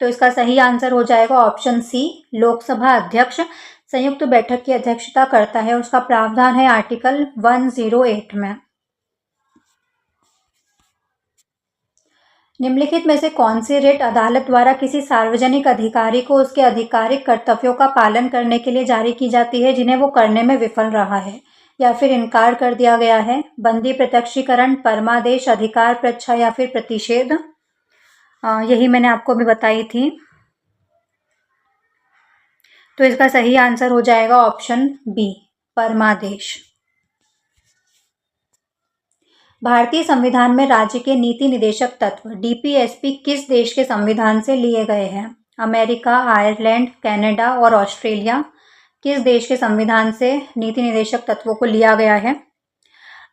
Speaker 1: तो इसका सही आंसर हो जाएगा ऑप्शन सी, लोकसभा अध्यक्ष संयुक्त बैठक की अध्यक्षता करता है। उसका प्रावधान है आर्टिकल 108 में। निम्नलिखित में से कौन सी रिट अदालत द्वारा किसी सार्वजनिक अधिकारी को उसके आधिकारिक कर्तव्यों का पालन करने के लिए जारी की जाती है जिन्हें वो करने में विफल रहा है या फिर इनकार कर दिया गया है? बंदी प्रत्यक्षीकरण, परमादेश, अधिकार प्रच्छा या फिर प्रतिषेध? यही मैंने आपको भी बताई थी। तो इसका सही आंसर हो जाएगा ऑप्शन बी, परमादेश। भारतीय संविधान में राज्य के नीति निदेशक तत्व DPSP किस देश के संविधान से लिए गए हैं? अमेरिका, आयरलैंड, कनाडा और ऑस्ट्रेलिया? किस देश के संविधान से नीति निदेशक तत्वों को लिया गया है?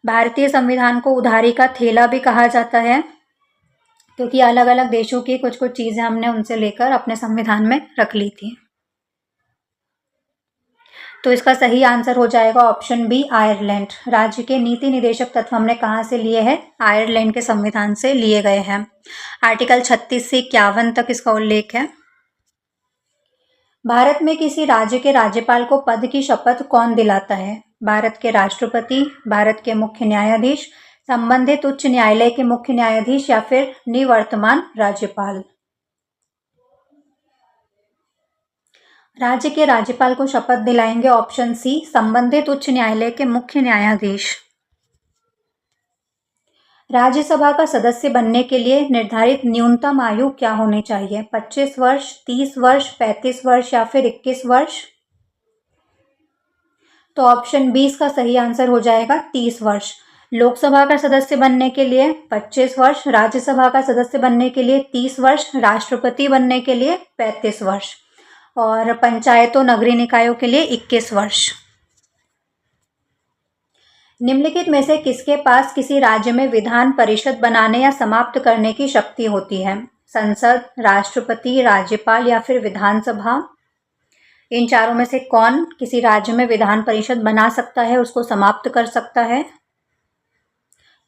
Speaker 1: भारतीय संविधान को उधारी का थैला भी कहा जाता है क्योंकि अलग अलग देशों की कुछ कुछ चीज़ें हमने उनसे लेकर अपने संविधान में रख ली थी। तो इसका सही आंसर हो जाएगा ऑप्शन बी, आयरलैंड। राज्य के नीति निदेशक तत्व हमने कहाँ से लिए हैं? आयरलैंड के संविधान से लिए गए हैं। आर्टिकल 36 से 51 तक इसका उल्लेख है। भारत में किसी राज्य के राज्यपाल को पद की शपथ कौन दिलाता है? भारत के राष्ट्रपति, भारत के मुख्य न्यायाधीश, संबंधित उच्च न्यायालय के मुख्य न्यायाधीश या फिर निवर्तमान राज्यपाल। राज्य के राज्यपाल को शपथ दिलाएंगे ऑप्शन सी, संबंधित उच्च न्यायालय के मुख्य न्यायाधीश। राज्यसभा का सदस्य बनने के लिए निर्धारित न्यूनतम आयु क्या होनी चाहिए? 25 वर्ष, 30 वर्ष, 35 वर्ष या फिर 21 वर्ष? तो ऑप्शन 20 का सही आंसर हो जाएगा 30 वर्ष। लोकसभा का सदस्य बनने के लिए 25 वर्ष, राज्यसभा का सदस्य बनने के लिए 30 वर्ष, राष्ट्रपति बनने के लिए 35 वर्ष और पंचायतों नगरीय निकायों के लिए 21 वर्ष। निम्नलिखित में से किसके पास किसी राज्य में विधान परिषद बनाने या समाप्त करने की शक्ति होती है? संसद, राष्ट्रपति, राज्यपाल या फिर विधानसभा? इन चारों में से कौन किसी राज्य में विधान परिषद बना सकता है, उसको समाप्त कर सकता है?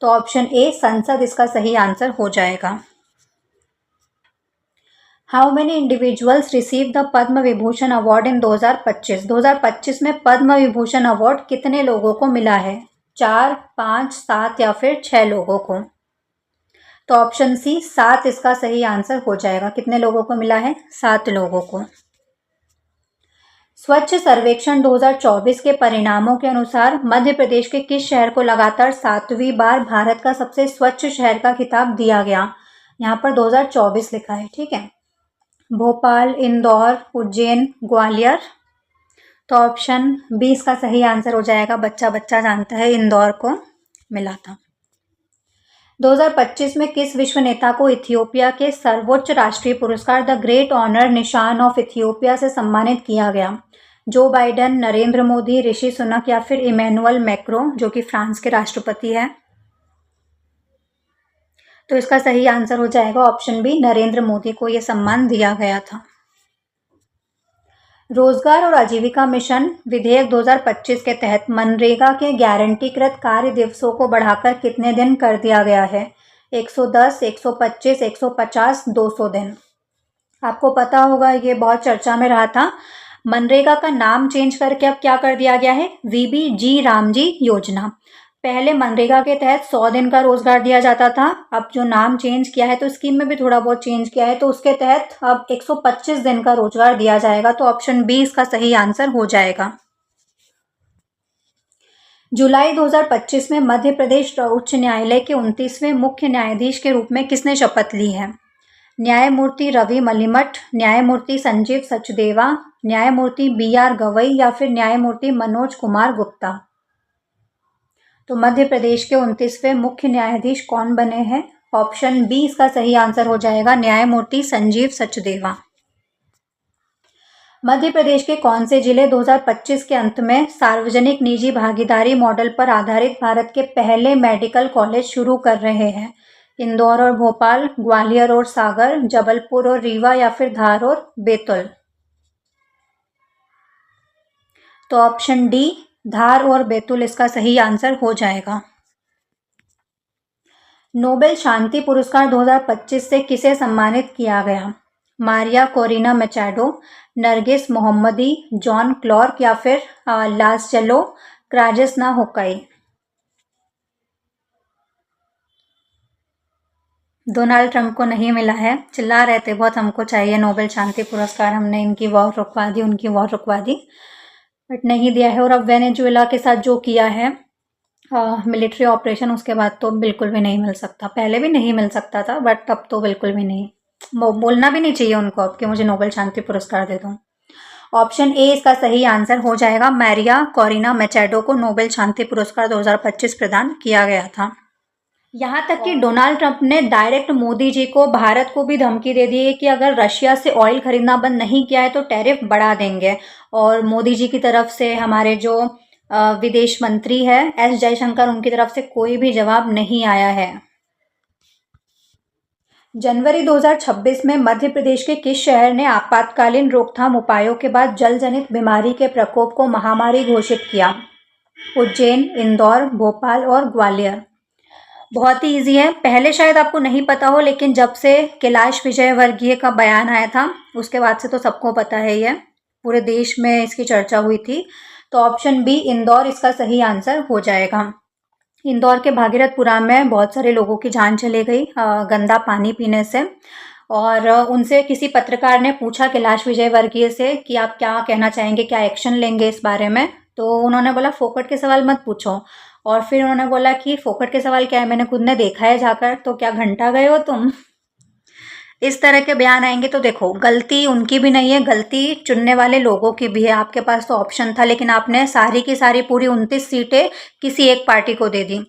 Speaker 1: तो ऑप्शन ए, संसद इसका सही आंसर हो जाएगा। How many individuals receive the Padma Vibhushan award in 2025? 2025 में पद्म विभूषण अवार्ड कितने लोगों को मिला है? 4, 5, 7 या फिर 6 लोगों को? तो ऑप्शन सी, 7 इसका सही आंसर हो जाएगा। कितने लोगों को मिला है? 7 लोगों को। स्वच्छ सर्वेक्षण 2024 के परिणामों के अनुसार मध्य प्रदेश के किस शहर को लगातार 7वीं बार भारत का सबसे स्वच्छ शहर का खिताब दिया गया? यहाँ पर 2024 लिखा है, ठीक है। भोपाल, इंदौर, उज्जैन, ग्वालियर? तो ऑप्शन 20 का सही आंसर हो जाएगा। बच्चा बच्चा जानता है, इंदौर को मिला था। 2025 में किस विश्व नेता को इथियोपिया के सर्वोच्च राष्ट्रीय पुरस्कार द ग्रेट ऑनर निशान ऑफ इथियोपिया से सम्मानित किया गया? जो बाइडेन, नरेंद्र मोदी, ऋषि सुनक या फिर इमैनुअल मैक्रो जो कि फ्रांस के राष्ट्रपति हैं? तो इसका सही आंसर हो जाएगा ऑप्शन बी, नरेंद्र मोदी को यह सम्मान दिया गया था। रोजगार और आजीविका मिशन विधेयक 2025 के तहत मनरेगा के गारंटीकृत कार्य दिवसों को बढ़ाकर कितने दिन कर दिया गया है? 110, 125, 150, 200 दिन। आपको पता होगा, ये बहुत चर्चा में रहा था। मनरेगा का नाम चेंज करके अब क्या कर दिया गया है? वीबीजी रामजी योजना। पहले मनरेगा के तहत 100 दिन का रोजगार दिया जाता था। अब जो नाम चेंज किया है तो स्कीम में भी थोड़ा बहुत चेंज किया है, तो उसके तहत अब 125 दिन का रोजगार दिया जाएगा। तो ऑप्शन बी इसका सही आंसर हो जाएगा। जुलाई 2025 में मध्य प्रदेश उच्च न्यायालय के 29वें मुख्य न्यायाधीश के रूप में किसने शपथ ली है? न्यायमूर्ति रवि मलिमठ, न्यायमूर्ति संजीव सचदेवा, न्यायमूर्ति BR गवई या फिर न्यायमूर्ति मनोज कुमार गुप्ता? तो मध्य प्रदेश के 29वें मुख्य न्यायाधीश कौन बने हैं? ऑप्शन बी इसका सही आंसर हो जाएगा, न्यायमूर्ति संजीव सचदेवा। मध्य प्रदेश के कौन से जिले 2025 के अंत में सार्वजनिक निजी भागीदारी मॉडल पर आधारित भारत के पहले मेडिकल कॉलेज शुरू कर रहे हैं? इंदौर और भोपाल, ग्वालियर और सागर, जबलपुर और रीवा या फिर धार और बैतूल? तो ऑप्शन डी, धार और बैतूल इसका सही आंसर हो जाएगा। नोबेल शांति पुरस्कार 2025 से किसे सम्मानित किया गया? मारिया कोरिना मैचाडो, नरगिस मोहम्मदी, जॉन क्लॉर्क या फिर लासचेलो क्राजिस्नाहोकाई? डोनाल्ड ट्रंप को नहीं मिला है। चिल्ला रहे थे बहुत, हमको चाहिए नोबेल शांति पुरस्कार, हमने इनकी वॉर रुकवा दी, उनकी वॉर रुकवा दी, बट नहीं दिया है। और अब वेनेजुएला के साथ जो किया है मिलिट्री ऑपरेशन, उसके बाद तो बिल्कुल भी नहीं मिल सकता। पहले भी नहीं मिल सकता था, बट अब तो बिल्कुल भी नहीं। बोलना भी नहीं चाहिए उनको अब कि मुझे नोबेल शांति पुरस्कार दे दो। ऑप्शन ए इसका सही आंसर हो जाएगा। मारिया कोरिना मैचाडो को नोबेल शांति पुरस्कार 2025 प्रदान किया गया था। यहाँ तक कि डोनाल्ड ट्रंप ने डायरेक्ट मोदी जी को, भारत को भी धमकी दे दी है कि अगर रशिया से ऑयल खरीदना बंद नहीं किया है तो टैरिफ बढ़ा देंगे। और मोदी जी की तरफ से हमारे जो विदेश मंत्री है एस जयशंकर, उनकी तरफ से कोई भी जवाब नहीं आया है। जनवरी 2026 में मध्य प्रदेश के किस शहर ने आपातकालीन रोकथाम उपायों के बाद जल जनित बीमारी के प्रकोप को महामारी घोषित किया? उज्जैन, इंदौर, भोपाल और ग्वालियर? बहुत ही इजी है। पहले शायद आपको नहीं पता हो, लेकिन जब से कैलाश विजयवर्गीय का बयान आया था उसके बाद से तो सबको पता है ये। पूरे देश में इसकी चर्चा हुई थी। तो ऑप्शन बी इंदौर इसका सही आंसर हो जाएगा। इंदौर के भागीरथपुरा में बहुत सारे लोगों की जान चली गई गंदा पानी पीने से। और उनसे किसी पत्रकार ने पूछा कैलाश विजयवर्गीय से कि आप क्या कहना चाहेंगे, क्या एक्शन लेंगे इस बारे में। तो उन्होंने बोला फोकट के सवाल मत पूछो। और फिर उन्होंने बोला कि फोकट के सवाल क्या है, मैंने खुद ने देखा है जाकर, तो क्या घंटा गए हो तुम। इस तरह के बयान आएंगे तो देखो गलती उनकी भी नहीं है, गलती चुनने वाले लोगों की भी है। आपके पास तो ऑप्शन था लेकिन आपने सारी की सारी पूरी 29 सीटें किसी एक पार्टी को दे दी।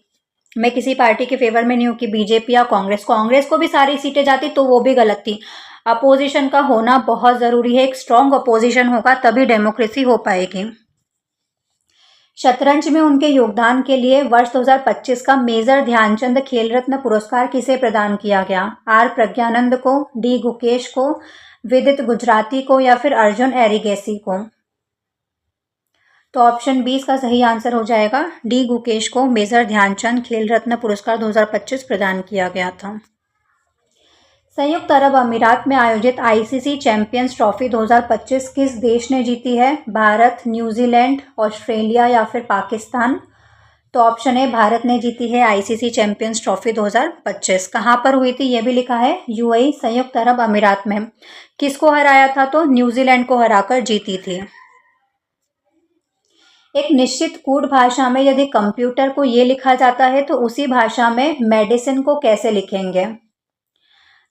Speaker 1: मैं किसी पार्टी के फेवर में नहीं हूँ कि बीजेपी या कांग्रेस को भी सारी सीटें जाती तो वो भी गलत थी। अपोजिशन का होना बहुत ज़रूरी है, एक स्ट्रॉन्ग अपोजिशन होगा तभी डेमोक्रेसी हो पाएगी। शतरंज में उनके योगदान के लिए वर्ष 2025 का मेजर ध्यानचंद खेल रत्न पुरस्कार किसे प्रदान किया गया? आर प्रज्ञानंद को, डी गुकेश को, विदित गुजराती को या फिर अर्जुन एरिगेसी को? तो ऑप्शन बी इसका सही आंसर हो जाएगा। डी गुकेश को मेजर ध्यानचंद खेल रत्न पुरस्कार 2025 प्रदान किया गया था। संयुक्त अरब अमीरात में आयोजित आईसीसी चैंपियंस ट्रॉफी 2025 किस देश ने जीती है? भारत, न्यूजीलैंड, ऑस्ट्रेलिया या फिर पाकिस्तान? तो ऑप्शन ए भारत ने जीती है आईसीसी चैंपियंस ट्रॉफी 2025। कहाँ पर हुई थी ये भी लिखा है, यूएई संयुक्त अरब अमीरात में। किसको हराया था? तो न्यूजीलैंड को हराकर जीती थी। एक निश्चित कूट भाषा में यदि कंप्यूटर को ये लिखा जाता है तो उसी भाषा में मेडिसिन को कैसे लिखेंगे?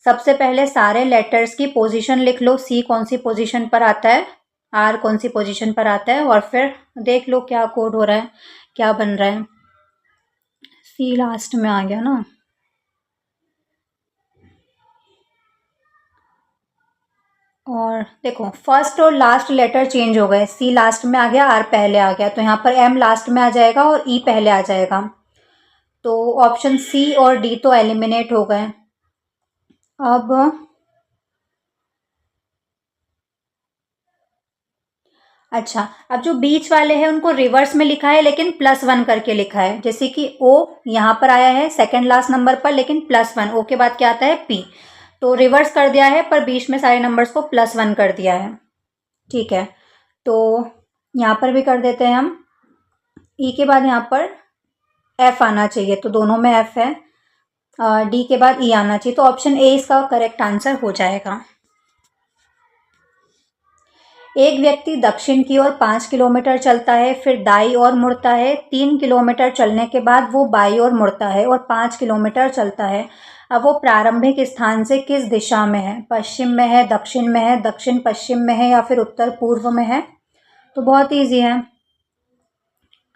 Speaker 1: सबसे पहले सारे लेटर्स की पोजीशन लिख लो, सी कौन सी पोजीशन पर आता है, आर कौन सी पोजीशन पर आता है, और फिर देख लो क्या कोड हो रहा है, क्या बन रहा है। सी लास्ट में आ गया ना, और देखो फर्स्ट और लास्ट लेटर चेंज हो गए, सी लास्ट में आ गया, आर पहले आ गया, तो यहाँ पर एम लास्ट में आ जाएगा और ई पहले आ जाएगा। तो ऑप्शन सी और डी तो एलिमिनेट हो गए। अब अच्छा, अब जो बीच वाले हैं उनको रिवर्स में लिखा है लेकिन +1 करके लिखा है। जैसे कि ओ यहाँ पर आया है सेकंड लास्ट नंबर पर लेकिन +1, ओ के बाद क्या आता है पी, तो रिवर्स कर दिया है पर बीच में सारे नंबर्स को +1 कर दिया है। ठीक है, तो यहाँ पर भी कर देते हैं हम। ई के बाद यहाँ पर एफ आना चाहिए, तो दोनों में एफ है। डी के बाद ई आना चाहिए, तो ऑप्शन ए इसका करेक्ट आंसर हो जाएगा। एक व्यक्ति दक्षिण की ओर 5 किलोमीटर चलता है, फिर दाई ओर मुड़ता है। 3 किलोमीटर चलने के बाद वो बाई ओर मुड़ता है और 5 किलोमीटर चलता है। अब वो प्रारंभिक स्थान से किस दिशा में है? पश्चिम में है, दक्षिण में है, दक्षिण पश्चिम में है या फिर उत्तर पूर्व में है? तो बहुत ईजी है,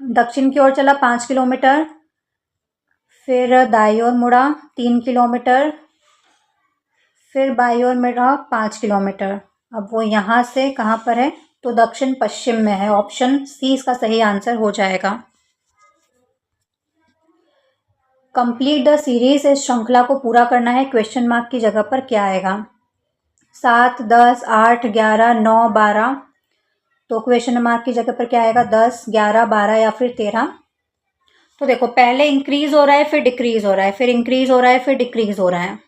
Speaker 1: दक्षिण की ओर चला 5 किलोमीटर, फिर दाई ओर मुड़ा 3 किलोमीटर, फिर बाई ओर मुड़ा 5 किलोमीटर। अब वो यहाँ से कहाँ पर है? तो दक्षिण पश्चिम में है। ऑप्शन सी इसका सही आंसर हो जाएगा। कंप्लीट द सीरीज, इस श्रृंखला को पूरा करना है, क्वेश्चन मार्क की जगह पर क्या आएगा? 7, 10, 8, 11, 9, 12। तो क्वेश्चन मार्क की जगह पर क्या आएगा? 10, 11, 12 या फिर 13। तो देखो पहले इंक्रीज हो रहा है, फिर डिक्रीज हो रहा है, फिर इंक्रीज हो रहा है, फिर डिक्रीज हो रहा है।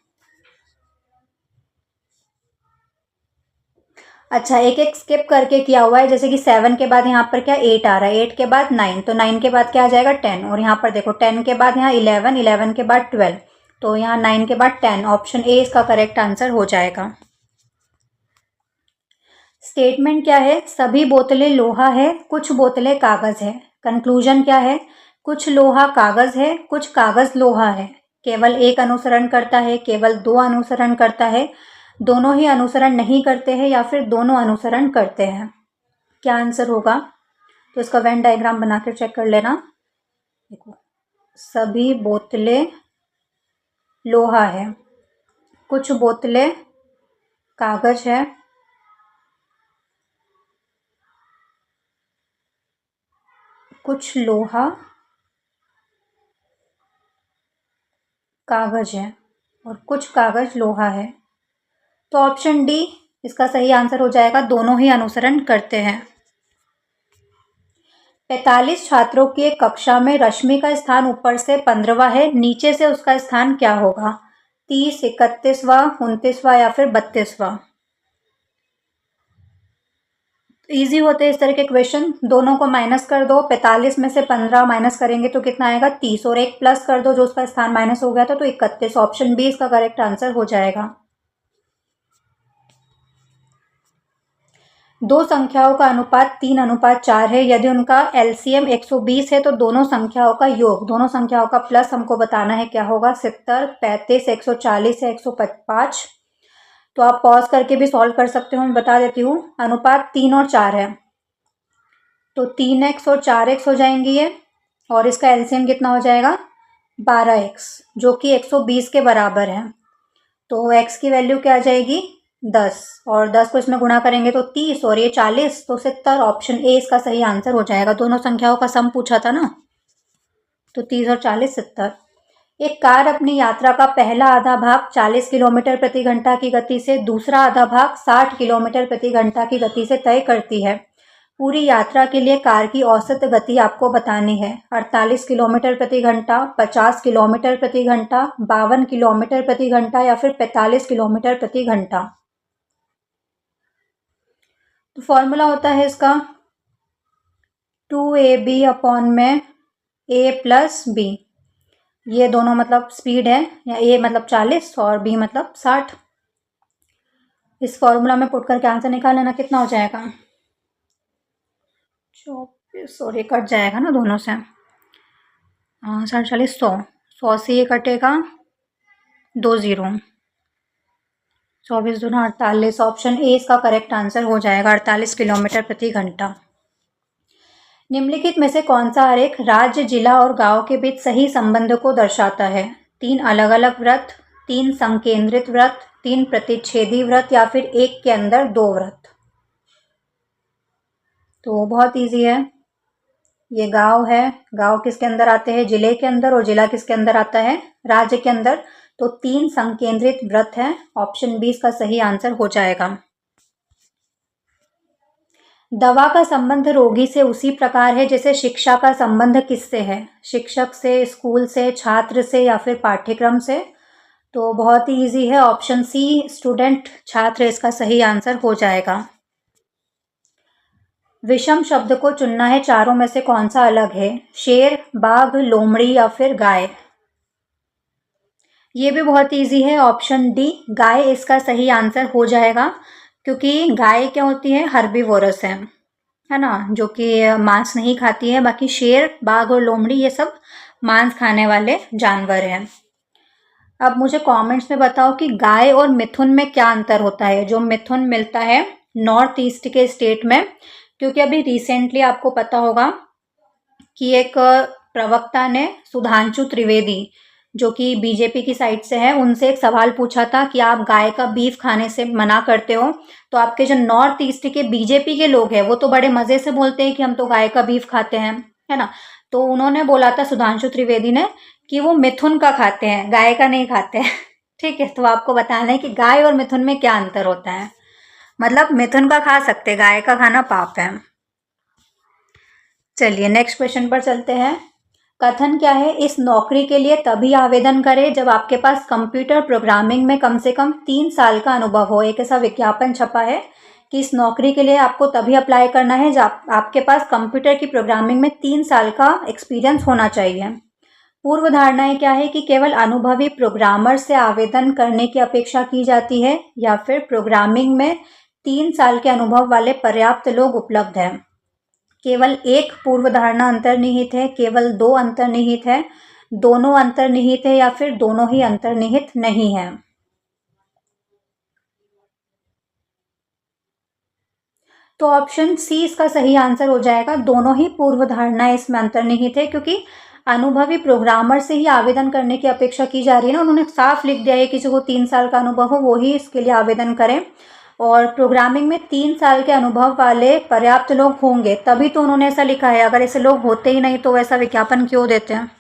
Speaker 1: अच्छा, एक एक स्किप करके किया हुआ है, जैसे कि 7 के बाद यहाँ पर क्या 8 आ रहा है, 8 के बाद 9, तो 9 के बाद क्या आ जाएगा 10, और यहाँ पर देखो 10 के बाद यहाँ 11, 11 के बाद 12, तो यहाँ 9 के बाद 10। ऑप्शन ए इसका करेक्ट आंसर हो जाएगा। स्टेटमेंट क्या है? सभी बोतलें लोहा है, कुछ बोतलें कागज है। कंक्लूजन क्या है? कुछ लोहा कागज है, कुछ कागज लोहा है। केवल एक अनुसरण करता है, केवल दो अनुसरण करता है, दोनों ही अनुसरण नहीं करते हैं या फिर दोनों अनुसरण करते हैं? क्या आंसर होगा? तो इसका वेन डायग्राम बनाकर चेक कर लेना। देखो सभी बोतलें लोहा है, कुछ बोतलें कागज है, कुछ लोहा कागज है और कुछ कागज लोहा है। तो ऑप्शन डी इसका सही आंसर हो जाएगा, दोनों ही अनुसरण करते हैं। 45 छात्रों की एक कक्षा में रश्मि का स्थान ऊपर से 15वां है, नीचे से उसका स्थान क्या होगा? 30, 31वां, 29वां या फिर 32वां? इजी होते हैं इस तरह के क्वेश्चन। दोनों को माइनस कर दो, 45 में से 15 माइनस करेंगे तो कितना आएगा 30, और एक प्लस कर दो जो उसका स्थान माइनस हो गया था तो 31। ऑप्शन बी इसका करेक्ट आंसर हो जाएगा। दो संख्याओं का अनुपात 3:4 है। यदि उनका एलसीएम 120 है तो दोनों संख्याओं का योग, दोनों संख्याओं का प्लस हमको बताना है, क्या होगा 70, 35, 140 या 105। तो आप पॉज करके भी सॉल्व कर सकते हो, मैं बता देती हूँ। अनुपात 3 और 4 है तो 3x और 4x हो जाएंगी ये, और इसका एलसीएम कितना हो जाएगा 12x, जो कि 120 के बराबर है। तो x की वैल्यू क्या आ जाएगी 10, और 10 को इसमें गुणा करेंगे तो 30, और ये 40 तो 70। ऑप्शन ए इसका सही आंसर हो जाएगा। दोनों संख्याओं का सम पूछा था ना, तो 30 और 40 70। एक कार अपनी यात्रा का पहला आधा भाग 40 किलोमीटर प्रति घंटा की गति से, दूसरा आधा भाग 60 किलोमीटर प्रति घंटा की गति से तय करती है। पूरी यात्रा के लिए कार की औसत गति आपको बतानी है। 48 किलोमीटर प्रति घंटा, 50 किलोमीटर प्रति घंटा, 52 किलोमीटर प्रति घंटा या फिर 45 किलोमीटर प्रति घंटा। तो फॉर्मूला होता है इसका 2ab अपॉन में a प्लस b। ये दोनों मतलब स्पीड है, या a मतलब 40 और b मतलब 60। इस फॉर्मूला में पुट करके आंसर निकाल लेना, कितना हो जाएगा 24, और ये कट जाएगा ना दोनों से। 60 40 100, 100 से ये कटेगा 2 0, 24 दूना 48। ऑप्शन ए इसका करेक्ट आंसर हो जाएगा, 48 किलोमीटर प्रति घंटा। निम्नलिखित में से कौन सा आरेख राज्य, जिला और गांव के बीच सही संबंध को दर्शाता है? 3 अलग अलग वृत्त, 3 संकेंद्रित वृत्त, 3 प्रतिच्छेदी वृत्त या फिर एक के अंदर 2 वृत्त। तो बहुत इजी है। ये गांव है, गांव किसके अंदर आते हैं जिले के अंदर, और जिला किसके अंदर आता है राज्य के अंदर। तो 3 संकेंद्रित वृत्त है। ऑप्शन बी इसका सही आंसर हो जाएगा। दवा का संबंध रोगी से उसी प्रकार है जैसे शिक्षा का संबंध किससे है? शिक्षक से, स्कूल से, छात्र से या फिर पाठ्यक्रम से। तो बहुत ही इजी है, ऑप्शन सी स्टूडेंट, छात्र इसका सही आंसर हो जाएगा। विषम शब्द को चुनना है, चारों में से कौन सा अलग है? शेर, बाघ, लोमड़ी या फिर गाय। ये भी बहुत इजी है, ऑप्शन डी गाय इसका सही आंसर हो जाएगा, क्योंकि गाय क्या होती है हर्बीवोरस है ना, जो कि मांस नहीं खाती है। बाकी शेर, बाघ और लोमड़ी ये सब मांस खाने वाले जानवर हैं। अब मुझे कमेंट्स में बताओ कि गाय और मिथुन में क्या अंतर होता है? जो मिथुन मिलता है नॉर्थ ईस्ट के स्टेट में, क्योंकि अभी रिसेंटली आपको पता होगा कि एक प्रवक्ता ने, सुधांशु त्रिवेदी, जो कि बीजेपी की साइड से है, उनसे एक सवाल पूछा था कि आप गाय का बीफ खाने से मना करते हो, तो आपके जो नॉर्थ ईस्ट के बीजेपी के लोग हैं वो तो बड़े मज़े से बोलते हैं कि हम तो गाय का बीफ खाते हैं, है ना। तो उन्होंने बोला था सुधांशु त्रिवेदी ने कि वो मिथुन का खाते हैं, गाय का नहीं खाते हैं। ठीक है, तो आपको बताना है कि गाय और मिथुन में क्या अंतर होता है। मतलब मिथुन का खा सकते, गाय का खाना पाप है। चलिए नेक्स्ट क्वेश्चन पर चलते हैं। कथन क्या है? इस नौकरी के लिए तभी आवेदन करें जब आपके पास कंप्यूटर प्रोग्रामिंग में कम से कम 3 साल का अनुभव हो। एक ऐसा विज्ञापन छपा है कि इस नौकरी के लिए आपको तभी अप्लाई करना है जब आपके पास कंप्यूटर की प्रोग्रामिंग में 3 साल का एक्सपीरियंस होना चाहिए। पूर्व धारणाएं क्या है? कि केवल अनुभवी प्रोग्रामर से आवेदन करने की अपेक्षा की जाती है, या फिर प्रोग्रामिंग में 3 साल के अनुभव वाले पर्याप्त लोग उपलब्ध हैं। केवल एक पूर्व धारणा अंतर्निहित है, केवल 2 अंतर्निहित है, दोनों अंतर्निहित है या फिर दोनों ही अंतर्निहित नहीं है। तो ऑप्शन सी इसका सही आंसर हो जाएगा, दोनों ही पूर्व धारणाएं इसमें अंतर्निहित है, क्योंकि अनुभवी प्रोग्रामर से ही आवेदन करने की अपेक्षा की जा रही है ना। उन्होंने साफ लिख दिया है किसी को 3 साल का अनुभव हो वो ही इसके लिए आवेदन करें, और प्रोग्रामिंग में 3 साल के अनुभव वाले पर्याप्त लोग होंगे तभी तो उन्होंने ऐसा लिखा है। अगर ऐसे लोग होते ही नहीं तो ऐसा विज्ञापन क्यों देते हैं?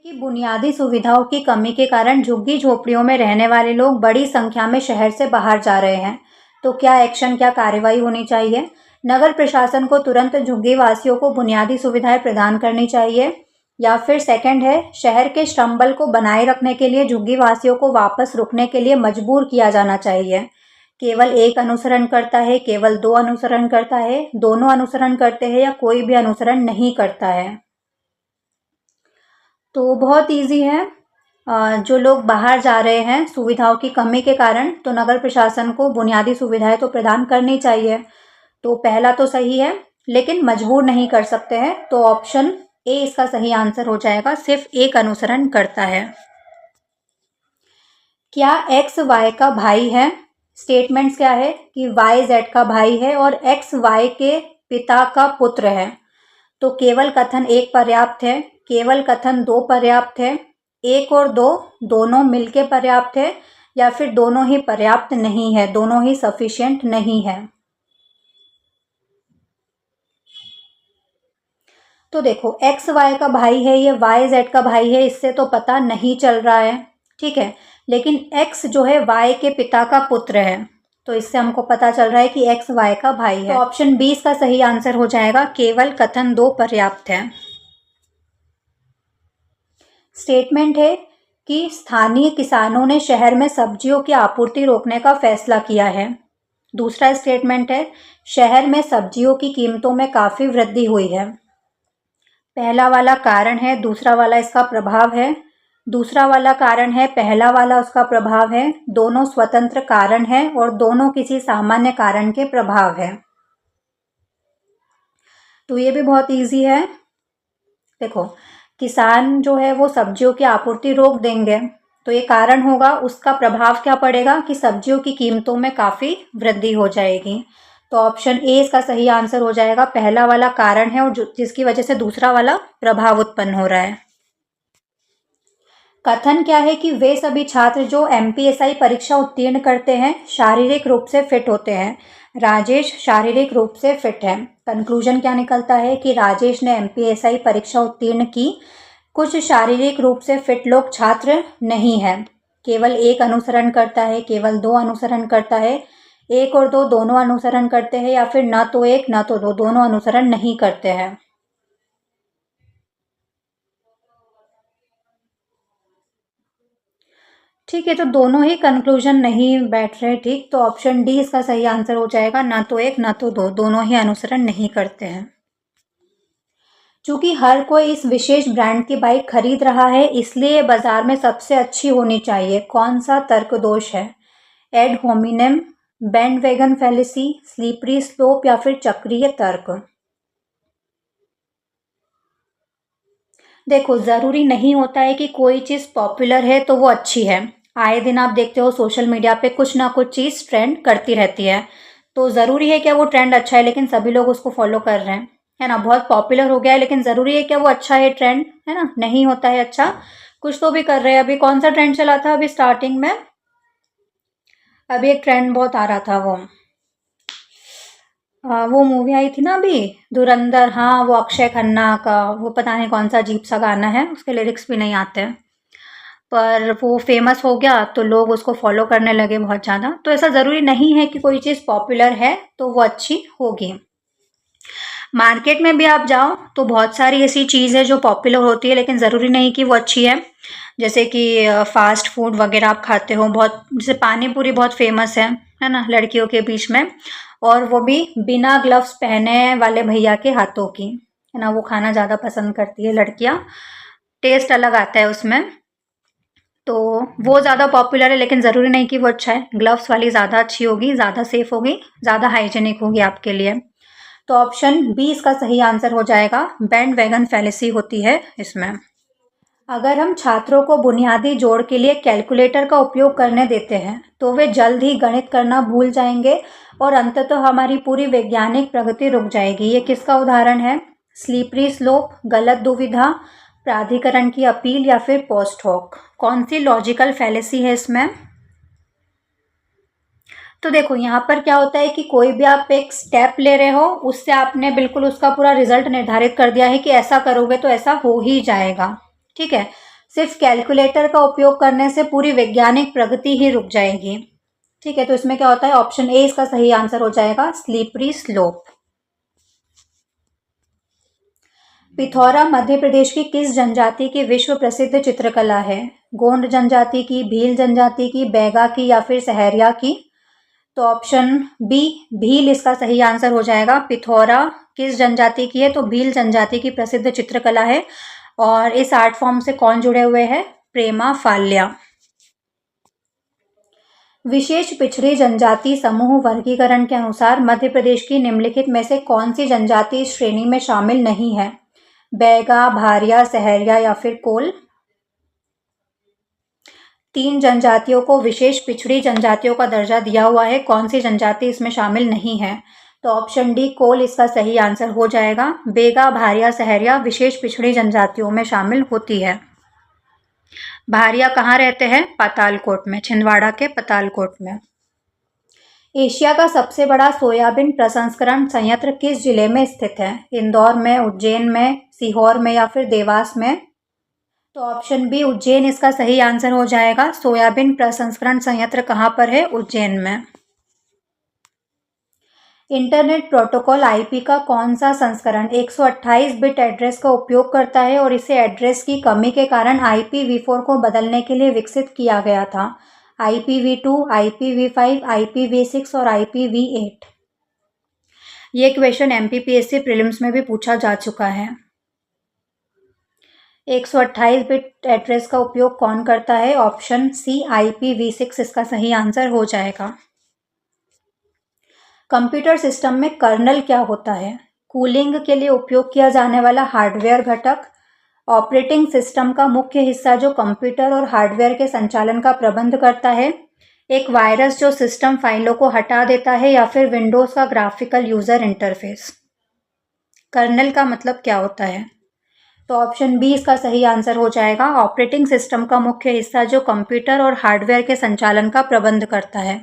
Speaker 1: कि बुनियादी सुविधाओं की कमी के कारण झुग्गी झोपड़ियों में रहने वाले लोग बड़ी संख्या में शहर से बाहर जा रहे हैं, तो क्या एक्शन, क्या कार्रवाई होनी चाहिए? नगर प्रशासन को तुरंत झुग्गी वासियों को बुनियादी सुविधाएं प्रदान करनी चाहिए, या फिर सेकंड है शहर के श्रम बल को बनाए रखने के लिए झुग्गी वासियों को वापस रुकने के लिए मजबूर किया जाना चाहिए। केवल एक अनुसरण करता है, केवल दो अनुसरण करता है, दोनों अनुसरण करते हैं या कोई भी अनुसरण नहीं करता है। तो बहुत इजी है। जो लोग बाहर जा रहे हैं सुविधाओं की कमी के कारण, तो नगर प्रशासन को बुनियादी सुविधाएं तो प्रदान करनी चाहिए। तो पहला तो सही है, लेकिन मजबूर नहीं कर सकते हैं, तो ऑप्शन ए इसका सही आंसर हो जाएगा, सिर्फ एक अनुसरण करता है। क्या एक्स वाई का भाई है? स्टेटमेंट्स क्या है कि वाई जेड का भाई है और एक्स वाई के पिता का पुत्र है। तो केवल कथन एक पर्याप्त है, केवल कथन दो पर्याप्त है, एक और दो दोनों मिलके पर्याप्त है, या फिर दोनों ही पर्याप्त नहीं है, दोनों ही सफिशिएंट नहीं है। तो देखो एक्स वाई का भाई है, ये वाई जेड का भाई है, इससे तो पता नहीं चल रहा है, ठीक है। लेकिन एक्स जो है वाई के पिता का पुत्र है, तो इससे हमको पता चल रहा है कि एक्स वाई का भाई है। तो ऑप्शन 20 का सही आंसर हो जाएगा, केवल कथन दो पर्याप्त है। स्टेटमेंट है कि स्थानीय किसानों ने शहर में सब्जियों की आपूर्ति रोकने का फैसला किया है। दूसरा स्टेटमेंट है शहर में सब्जियों की कीमतों में काफ़ी वृद्धि हुई है। पहला वाला कारण है, दूसरा वाला इसका प्रभाव है। दूसरा वाला कारण है, पहला वाला उसका प्रभाव है। दोनों स्वतंत्र कारण हैं और दोनों किसी सामान्य कारण के प्रभाव है। तो ये भी बहुत इजी है। देखो किसान जो है वो सब्जियों की आपूर्ति रोक देंगे, तो ये कारण होगा, उसका प्रभाव क्या पड़ेगा कि सब्जियों की कीमतों में काफ़ी वृद्धि हो जाएगी। तो ऑप्शन ए इसका सही आंसर हो जाएगा, पहला वाला कारण है और जिसकी वजह से दूसरा वाला प्रभाव उत्पन्न हो रहा है। कथन क्या है कि वे सभी छात्र जो एमपीएसआई परीक्षा उत्तीर्ण करते हैं शारीरिक रूप से फिट होते हैं। राजेश शारीरिक रूप से फिट है। कंक्लूजन क्या निकलता है कि राजेश ने एमपीएसआई परीक्षा उत्तीर्ण की। कुछ शारीरिक रूप से फिट लोग छात्र नहीं है, केवल एक अनुसरण करता है, केवल दो अनुसरण करता है, एक और दो दोनों अनुसरण करते हैं, या फिर न तो एक न तो दो दोनों अनुसरण नहीं करते हैं। ठीक है, तो दोनों ही कंक्लूजन नहीं बैठ रहे ठीक, तो ऑप्शन डी इसका सही आंसर हो जाएगा, ना तो एक ना तो दो दोनों ही अनुसरण नहीं करते हैं। चूंकि हर कोई इस विशेष ब्रांड की बाइक खरीद रहा है, इसलिए बाजार में सबसे अच्छी होनी चाहिए। कौन सा तर्क दोष है? Ad hominem, bandwagon fallacy, slippery slope, या फिर चक्रीय तर्क? देखो ज़रूरी नहीं होता है कि कोई चीज़ पॉपुलर है तो वो अच्छी है। आए दिन आप देखते हो सोशल मीडिया पे कुछ ना कुछ चीज़ ट्रेंड करती रहती है, तो ज़रूरी है क्या वो ट्रेंड अच्छा है लेकिन सभी लोग उसको फॉलो कर रहे हैं, है ना? बहुत पॉपुलर हो गया है लेकिन ज़रूरी है क्या वो अच्छा है ट्रेंड, है ना? नहीं होता है अच्छा, कुछ तो भी कर रहे हैं। अभी कौन सा ट्रेंड चला था अभी स्टार्टिंग में? अभी एक ट्रेंड बहुत आ रहा था, वो मूवी आई थी ना अभी, धुरंधर। हाँ, वो अक्षय खन्ना का, वो पता नहीं कौन सा अजीब सा गाना है, उसके लिरिक्स भी नहीं आते हैं, पर वो फेमस हो गया तो लोग उसको फॉलो करने लगे बहुत ज़्यादा। तो ऐसा ज़रूरी नहीं है कि कोई चीज़ पॉपुलर है तो वो अच्छी होगी। मार्केट में भी आप जाओ तो बहुत सारी ऐसी चीज़ है जो पॉपुलर होती है लेकिन ज़रूरी नहीं कि वो अच्छी है। जैसे कि फास्ट फूड वगैरह आप खाते हो, बहुत जैसे पानी पूरी बहुत फेमस है ना, लड़कियों के बीच में, और वो भी बिना ग्लव्स पहने वाले भैया के हाथों की, है ना, वो खाना ज़्यादा पसंद करती है लड़कियाँ। टेस्ट अलग आता है उसमें, तो वो ज़्यादा पॉपुलर है लेकिन ज़रूरी नहीं कि वो अच्छा है। ग्लव्स वाली ज़्यादा अच्छी होगी, ज़्यादा सेफ होगी, ज़्यादा हाइजेनिक होगी आपके लिए। तो ऑप्शन बी इसका सही आंसर हो जाएगा, बैंडवैगन फैलेसी होती है इसमें। अगर हम छात्रों को बुनियादी जोड़ के लिए कैलकुलेटर का उपयोग करने देते हैं तो वे जल्द ही गणित करना भूल जाएंगे और अंततः हमारी पूरी वैज्ञानिक प्रगति रुक जाएगी। ये किसका उदाहरण है? स्लीपरी स्लोप, गलत दुविधा, प्राधिकरण की अपील, या फिर पोस्ट हॉक? कौन सी लॉजिकल फैलेसी है इसमें? तो देखो यहाँ पर क्या होता है कि कोई भी आप एक स्टेप ले रहे हो, उससे आपने बिल्कुल उसका पूरा रिजल्ट निर्धारित कर दिया है कि ऐसा करोगे तो ऐसा हो ही जाएगा, ठीक है। सिर्फ कैलकुलेटर का उपयोग करने से पूरी वैज्ञानिक प्रगति ही रुक जाएगी, ठीक है। तो इसमें क्या होता है, ऑप्शन ए इसका सही आंसर हो जाएगा, स्लीपरी स्लोप। पिथौरा मध्य प्रदेश की किस जनजाति की विश्व प्रसिद्ध चित्रकला है? गोंड जनजाति की, भील जनजाति की, बैगा की, या फिर सहरिया की? तो ऑप्शन बी भील इसका सही आंसर हो जाएगा। पिथौरा किस जनजाति की है? तो भील जनजाति की प्रसिद्ध चित्रकला है। और इस आर्ट फॉर्म से कौन जुड़े हुए हैं? प्रेमा फाल्या। विशेष पिछड़ी जनजाति समूह वर्गीकरण के अनुसार मध्य प्रदेश की निम्नलिखित में से कौन सी जनजाति इस श्रेणी में शामिल नहीं है? बैगा, भारिया, सहरिया या फिर कोल। 3 जनजातियों को विशेष पिछड़ी जनजातियों का दर्जा दिया हुआ है, कौन सी जनजाति इसमें शामिल नहीं है? तो ऑप्शन डी कोल इसका सही आंसर हो जाएगा। बेगा, भारिया, सहरिया विशेष पिछड़ी जनजातियों में शामिल होती है। भारिया कहाँ रहते हैं? पातालकोट में, छिंदवाड़ा के पातालकोट में। एशिया का सबसे बड़ा सोयाबीन प्रसंस्करण संयंत्र किस जिले में स्थित है? इंदौर में, उज्जैन में, सीहोर में या फिर देवास में। तो ऑप्शन बी उज्जैन इसका सही आंसर हो जाएगा। सोयाबीन प्रसंस्करण संयंत्र कहाँ पर है? उज्जैन में। इंटरनेट प्रोटोकॉल आईपी का कौन सा संस्करण 128 बिट एड्रेस का उपयोग करता है और इसे एड्रेस की कमी के कारण IPv4 को बदलने के लिए विकसित किया गया था? IPv2, IPv5, IPv6 और IPv8। ये क्वेश्चन MPPSC प्रीलिम्स में भी पूछा जा चुका है। 128 बिट एड्रेस का उपयोग कौन करता है? ऑप्शन सी IPv6 इसका सही आंसर हो जाएगा। कंप्यूटर सिस्टम में कर्नल क्या होता है? कूलिंग के लिए उपयोग किया जाने वाला हार्डवेयर घटक, ऑपरेटिंग सिस्टम का मुख्य हिस्सा जो कंप्यूटर और हार्डवेयर के संचालन का प्रबंध करता है, एक वायरस जो सिस्टम फाइलों को हटा देता है या फिर विंडोज का ग्राफिकल यूजर इंटरफेस। कर्नल का मतलब क्या होता है? तो ऑप्शन बी इसका सही आंसर हो जाएगा। ऑपरेटिंग सिस्टम का मुख्य हिस्सा जो कंप्यूटर और हार्डवेयर के संचालन का प्रबंध करता है।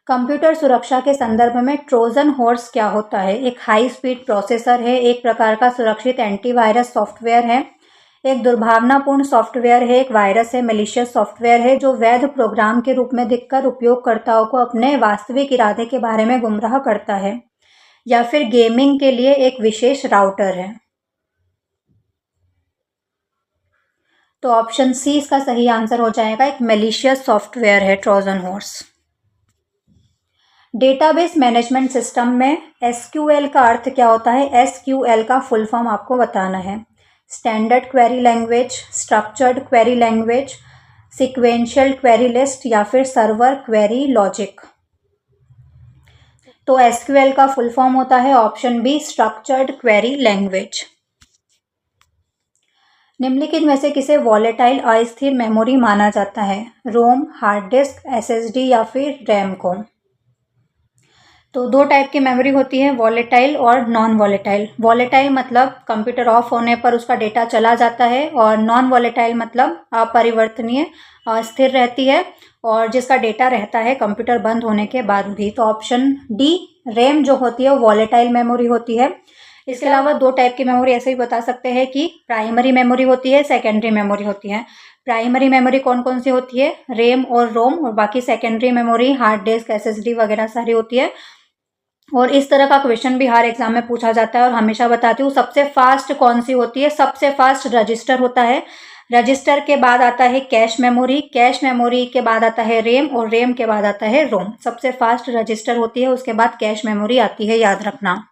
Speaker 1: कंप्यूटर सुरक्षा के संदर्भ में ट्रोजन हॉर्स क्या होता है? एक हाई स्पीड प्रोसेसर है, एक प्रकार का सुरक्षित एंटीवायरस सॉफ्टवेयर है, एक दुर्भावनापूर्ण सॉफ्टवेयर है, एक वायरस है, मैलिशियस सॉफ्टवेयर है जो वैध प्रोग्राम के रूप में दिखकर उपयोगकर्ताओं को अपने वास्तविक इरादे के बारे में गुमराह करता है, या फिर गेमिंग के लिए एक विशेष राउटर है। तो ऑप्शन सी इसका सही आंसर हो जाएगा। एक मैलिशियस सॉफ्टवेयर है Trojan horse. Database management system में SQL का अर्थ क्या होता है? SQL का फुल फॉर्म आपको बताना है। Standard query language, structured query language, sequential query list या फिर सर्वर क्वेरी लॉजिक। तो SQL का फुल फॉर्म होता है option be structured query language. निम्नलिखित में से किसे वॉलेटाइल अस्थिर मेमोरी माना जाता है? रोम, हार्ड डिस्क, SSD या फिर रैम को। तो 2 टाइप की मेमोरी होती है, वॉलेटाइल और नॉन वॉलेटाइल। वॉलेटाइल मतलब कंप्यूटर ऑफ होने पर उसका डेटा चला जाता है, और नॉन वॉलेटाइल मतलब अपरिवर्तनीय, स्थिर रहती है और जिसका डेटा रहता है कंप्यूटर बंद होने के बाद भी। तो ऑप्शन डी रैम जो होती है वो वॉलेटाइल मेमोरी होती है। इसके अलावा 2 टाइप की मेमोरी ऐसे भी बता सकते हैं कि प्राइमरी मेमोरी होती है, सेकेंडरी मेमोरी होती है। प्राइमरी मेमोरी कौन कौन सी होती है? रैम और रोम, और बाकी secondary memory hard disk, SSD वगैरह सारी होती है। और इस तरह का क्वेश्चन भी हर एग्जाम में पूछा जाता है, और हमेशा बताती हूँ सबसे फास्ट कौन सी होती है? सबसे फास्ट रजिस्टर होता है। रजिस्टर के बाद आता है कैश मेमोरी, कैश मेमोरी के बाद आता है रैम, और रैम के बाद आता है रोम। सबसे फास्ट रजिस्टर होती है, उसके बाद कैश मेमोरी आती है, याद रखना।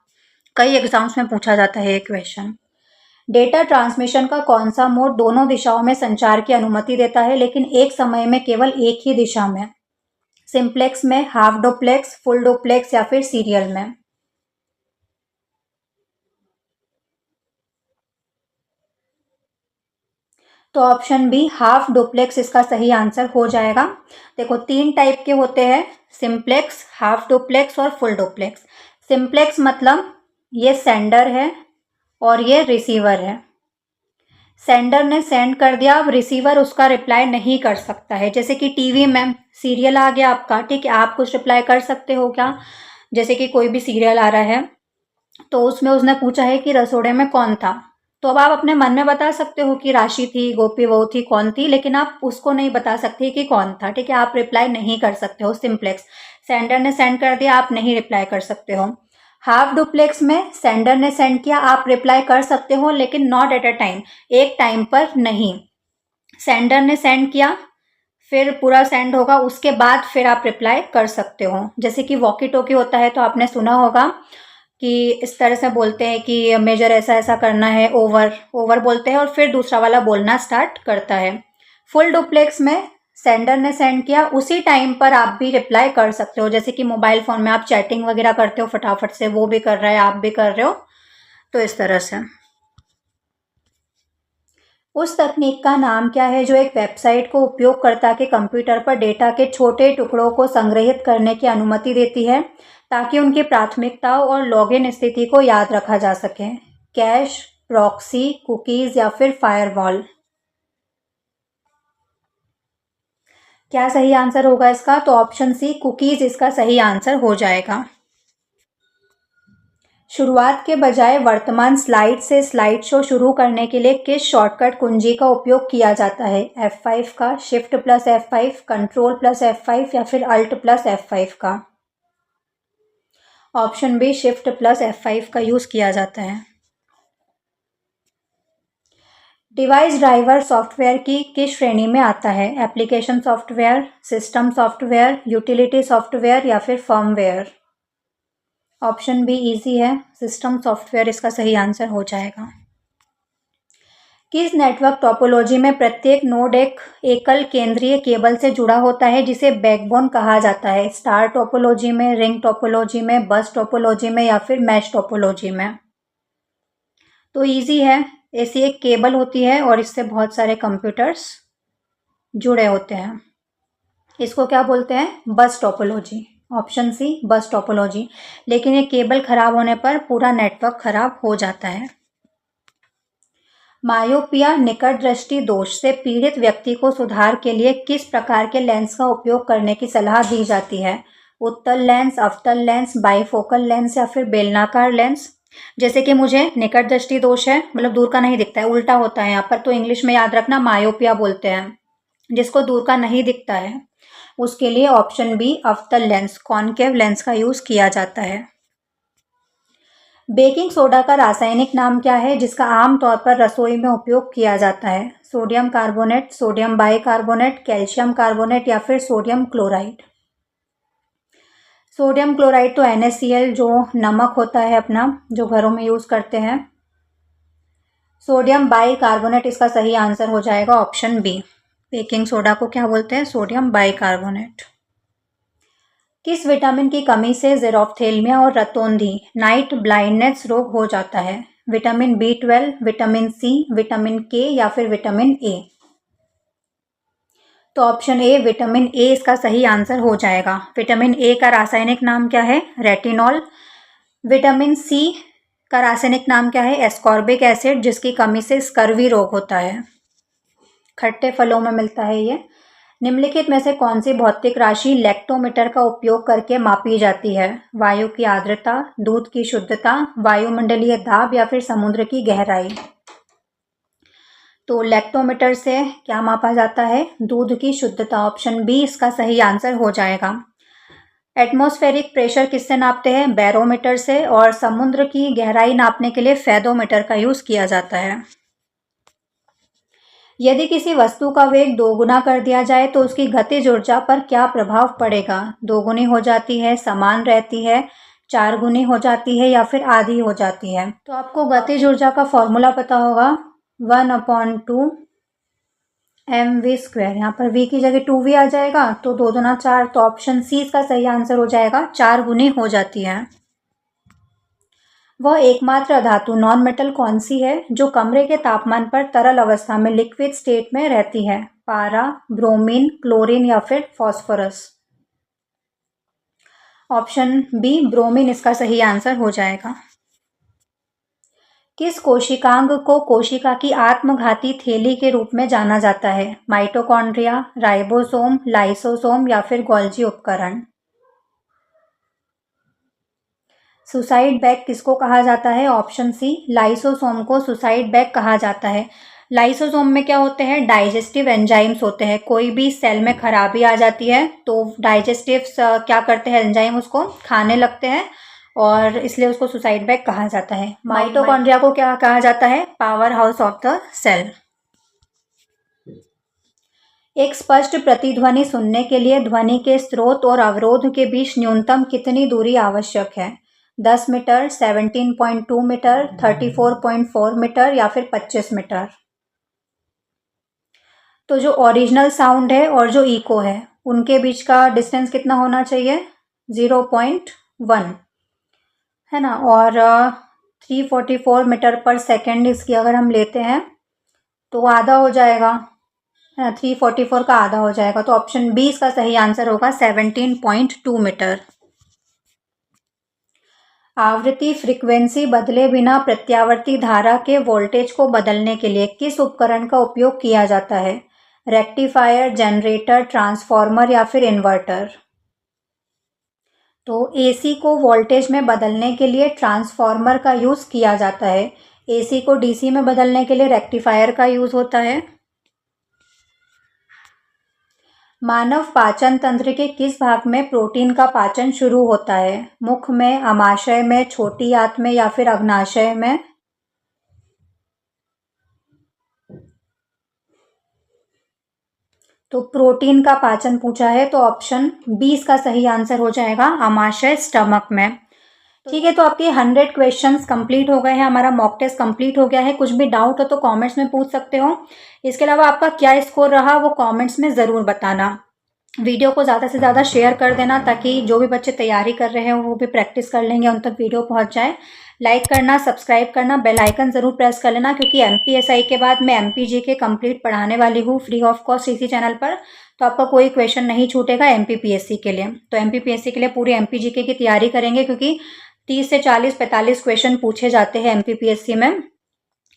Speaker 1: कई एग्जाम्स में पूछा जाता है ये क्वेश्चन। डेटा ट्रांसमिशन का कौन सा मोड दोनों दिशाओं में संचार की अनुमति देता है लेकिन एक समय में केवल एक ही दिशा में? सिंप्लेक्स में, हाफ डुप्लेक्स, फुल डुप्लेक्स या फिर सीरियल में? तो ऑप्शन बी हाफ डुप्लेक्स इसका सही आंसर हो जाएगा। देखो 3 टाइप के होते हैं, सिंप्लेक्स, हाफ डुप्लेक्स और फुल डुप्लेक्स। सिंप्लेक्स मतलब ये सेंडर है और ये रिसीवर है। सेंडर ने सेंड कर दिया, अब रिसीवर उसका रिप्लाई नहीं कर सकता है। जैसे कि टीवी में सीरियल आ गया आपका, ठीक है, आप कुछ रिप्लाई कर सकते हो क्या? जैसे कि कोई भी सीरियल आ रहा है तो उसमें उसने पूछा है कि रसोड़े में कौन था, तो अब आप अपने मन में बता सकते हो कि राशि थी, गोपी बहू थी, कौन थी, लेकिन आप उसको नहीं बता सकते कि कौन था, ठीक है, आप रिप्लाई नहीं कर सकते हो। सिंप्लेक्स, सेंडर ने सेंड कर दिया, आप नहीं रिप्लाई कर सकते हो। हाफ डुप्लेक्स में सेंडर ने सेंड किया, आप रिप्लाई कर सकते हो लेकिन नॉट एट अ टाइम, एक टाइम पर नहीं। सेंडर ने सेंड किया, फिर पूरा सेंड होगा, उसके बाद फिर आप रिप्लाई कर सकते हो। जैसे कि वॉकी टॉकी होता है तो आपने सुना होगा कि इस तरह से बोलते हैं कि मेजर ऐसा ऐसा करना है, ओवर ओवर बोलते हैं और फिर दूसरा वाला बोलना स्टार्ट करता है। फुल डुप्लेक्स में सेंडर ने सेंड किया, उसी टाइम पर आप भी रिप्लाई कर सकते हो। जैसे कि मोबाइल फ़ोन में आप चैटिंग वगैरह करते हो फटाफट से, वो भी कर रहा है, आप भी कर रहे हो, तो इस तरह से। उस तकनीक का नाम क्या है जो एक वेबसाइट को उपयोगकर्ता के कंप्यूटर पर डेटा के छोटे टुकड़ों को संग्रहित करने की अनुमति देती है ताकि उनकी प्राथमिकताओं और लॉगिन स्थिति को याद रखा जा सके? कैश, प्रॉक्सी, कुकीज़ या फिर फायरवॉल? क्या सही आंसर होगा इसका? तो ऑप्शन सी कुकीज़ इसका सही आंसर हो जाएगा। शुरुआत के बजाय वर्तमान स्लाइड से स्लाइड शो शुरू करने के लिए किस शॉर्टकट कुंजी का उपयोग किया जाता है? F5 का, shift plus F5, control plus F5 या फिर अल्ट प्लस F5 का? Option B shift plus F5 का यूज़ किया जाता है। डिवाइस ड्राइवर सॉफ्टवेयर की किस श्रेणी में आता है? Application software, system software, utility software या फिर फर्मवेयर? ऑप्शन बी इजी है, सिस्टम सॉफ्टवेयर इसका सही आंसर हो जाएगा। किस नेटवर्क टोपोलॉजी में प्रत्येक नोड एक एकल केंद्रीय केबल से जुड़ा होता है जिसे बैकबोन कहा जाता है? स्टार टोपोलॉजी में, रिंग टोपोलॉजी में, बस टोपोलॉजी में या फिर मैश टोपोलॉजी में? तो इजी है, ऐसी एक केबल होती है और इससे बहुत सारे कंप्यूटर्स जुड़े होते हैं। इसको क्या बोलते हैं? बस टोपोलॉजी। ऑप्शन सी बस टोपोलॉजी। लेकिन ये केबल खराब होने पर पूरा नेटवर्क खराब हो जाता है। मायोपिया निकट दृष्टि दोष से पीड़ित व्यक्ति को सुधार के लिए किस प्रकार के लेंस का उपयोग करने की सलाह दी जाती है? उत्तल लेंस, अवतल लेंस, बाइफोकल लेंस या फिर बेलनाकार लेंस? जैसे कि मुझे निकट दृष्टि दोष है, मतलब दूर का नहीं दिखता है, उल्टा होता है यहाँ पर, तो इंग्लिश में याद रखना मायोपिया बोलते हैं। जिसको दूर का नहीं दिखता है उसके लिए ऑप्शन बी अवतल लेंस, कॉनकेव लेंस का यूज़ किया जाता है। बेकिंग सोडा का रासायनिक नाम क्या है जिसका आमतौर पर रसोई में उपयोग किया जाता है? Sodium carbonate, sodium bicarbonate, calcium carbonate या फिर सोडियम क्लोराइड? सोडियम क्लोराइड तो NaCl जो नमक होता है अपना, जो घरों में यूज़ करते हैं। सोडियम बाइकार्बोनेट इसका सही आंसर हो जाएगा, ऑप्शन बी। बेकिंग सोडा को क्या बोलते हैं? Sodium bicarbonate. किस विटामिन की कमी से ज़ेरोफ्थेल्मिया और रतौंधी नाइट ब्लाइंडनेस रोग हो जाता है? Vitamin B12, vitamin C, vitamin के या फिर विटामिन ए? तो ऑप्शन ए विटामिन ए इसका सही आंसर हो जाएगा। विटामिन ए का रासायनिक नाम क्या है? रेटिनॉल। विटामिन सी का रासायनिक नाम क्या है? एस्कॉर्बिक एसिड, जिसकी कमी से स्कर्वी रोग होता है। खट्टे फलों में मिलता है ये। निम्नलिखित में से कौन सी भौतिक राशि लैक्टोमीटर का उपयोग करके मापी जाती है? वायु की आर्द्रता, दूध की शुद्धता, वायुमंडलीय दाब या फिर समुद्र की गहराई? तो लैक्टोमीटर से क्या मापा जाता है? दूध की शुद्धता। ऑप्शन बी इसका सही आंसर हो जाएगा। एटमॉस्फेरिक प्रेशर किससे नापते हैं? बैरोमीटर से। और समुद्र की गहराई नापने के लिए फेदोमीटर का यूज़ किया जाता है। यदि किसी वस्तु का वेग दोगुना कर दिया जाए तो उसकी गतिज ऊर्जा पर क्या प्रभाव पड़ेगा? दोगुनी हो जाती है, समान रहती है, चार गुनी हो जाती है या फिर आधी हो जाती है? तो आपको गतिज ऊर्जा का फॉर्मूला पता होगा, 1/2 mv²। यहाँ पर v की जगह 2v आ जाएगा, तो 2 दूना 4, तो ऑप्शन सी इसका सही आंसर हो जाएगा, 4 गुनी हो जाती है। वह एकमात्र धातु नॉन मेटल कौन सी है जो कमरे के तापमान पर तरल अवस्था में लिक्विड स्टेट में रहती है? पारा, ब्रोमीन, क्लोरीन या फिर फॉस्फोरस? ऑप्शन बी ब्रोमीन इसका सही आंसर हो जाएगा। किस कोशिकांग को कोशिका की आत्मघाती थैली के रूप में जाना जाता है? माइटोकॉन्ड्रिया, राइबोसोम, लाइसोसोम या फिर गोल्जी उपकरण? सुसाइड बैग किसको कहा जाता है? ऑप्शन सी लाइसोसोम को सुसाइड बैग कहा जाता है। लाइसोसोम में क्या होते हैं? डाइजेस्टिव एंजाइम्स होते हैं। कोई भी सेल में खराबी आ जाती है तो डाइजेस्टिव क्या करते हैं? एंजाइम उसको खाने लगते हैं और इसलिए उसको सुसाइड बैग कहा जाता है। माइटोकॉन्ड्रिया को क्या कहा जाता है? Powerhouse of the cell. एक स्पष्ट प्रतिध्वनि सुनने के लिए ध्वनि के स्रोत और अवरोध के बीच न्यूनतम कितनी दूरी आवश्यक है? 10 मीटर, 17.2 मीटर, 34.4 मीटर या फिर 25 मीटर। तो जो ओरिजिनल साउंड है और जो इको है उनके बीच का डिस्टेंस कितना होना चाहिए? 0.1 है ना। और 344 मीटर पर सेकेंड इसकी अगर हम लेते हैं तो आधा हो जाएगा, है ना। 344 का आधा हो जाएगा, तो ऑप्शन बी इसका सही आंसर होगा 17.2 मीटर। आवृत्ति फ्रीक्वेंसी बदले बिना प्रत्यावर्ती धारा के वोल्टेज को बदलने के लिए किस उपकरण का उपयोग किया जाता है? रेक्टिफायर, जनरेटर, ट्रांसफार्मर या फिर इन्वर्टर। तो एसी को वोल्टेज में बदलने के लिए ट्रांसफार्मर का यूज़ किया जाता है। एसी को डीसी में बदलने के लिए रेक्टिफायर का यूज़ होता है। मानव पाचन तंत्र के किस भाग में प्रोटीन का पाचन शुरू होता है? मुख में, आमाशय में, छोटी आंत में या फिर अग्नाशय में। तो प्रोटीन का पाचन पूछा है, तो ऑप्शन बी इसका सही आंसर हो जाएगा, आमाशय, स्टमक में। ठीक है, तो आपके 100 क्वेश्चंस कंप्लीट हो गए हैं, हमारा मॉक टेस्ट कंप्लीट हो गया है। कुछ भी डाउट हो तो कमेंट्स में पूछ सकते हो। इसके अलावा आपका क्या स्कोर रहा वो कमेंट्स में ज़रूर बताना। वीडियो को ज़्यादा से ज़्यादा शेयर कर देना ताकि जो भी बच्चे तैयारी कर रहे हैं वो भी प्रैक्टिस कर लेंगे, उन तक वीडियो पहुंच जाए। लाइक करना, सब्सक्राइब करना, बेल आइकन ज़रूर प्रेस कर लेना, क्योंकि एमपीएसआई के बाद मैं एमपीजी के कंप्लीट पढ़ाने वाली हूँ फ्री ऑफ कॉस्ट इसी चैनल पर। तो आपका कोई क्वेश्चन नहीं छूटेगा एमपीपीएससी के लिए। तो एमपीपीएससी के लिए पूरी एमपीजीके की तैयारी करेंगे, क्योंकि 30 से 40-45 क्वेश्चन पूछे जाते हैं एमपीपीएससी में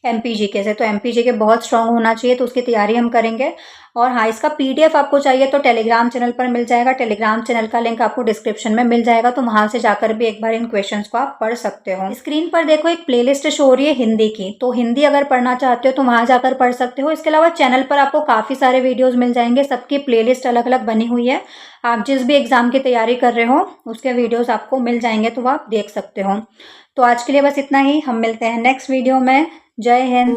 Speaker 1: एमपीजीके से। तो एमपीजीके बहुत स्ट्रांग होना चाहिए, तो उसकी तैयारी हम करेंगे। और हाँ, इसका पीडीएफ आपको चाहिए तो टेलीग्राम चैनल पर मिल जाएगा। टेलीग्राम चैनल का लिंक आपको डिस्क्रिप्शन में मिल जाएगा, तो वहां से जाकर भी एक बार इन क्वेश्चंस को आप पढ़ सकते हो। स्क्रीन पर देखो एक प्लेलिस्ट शो हो रही है हिंदी की, तो हिंदी अगर पढ़ना चाहते हो तो वहां जाकर पढ़ सकते हो। इसके अलावा चैनल पर आपको काफ़ी सारे वीडियोज़ मिल जाएंगे, सबकी प्लेलिस्ट अलग अलग बनी हुई है। आप जिस भी एग्जाम की तैयारी कर रहे हो उसके वीडियोज़ आपको मिल जाएंगे, तो आप देख सकते हो। तो आज के लिए बस इतना ही, हम मिलते हैं नेक्स्ट वीडियो में। जय हिंद।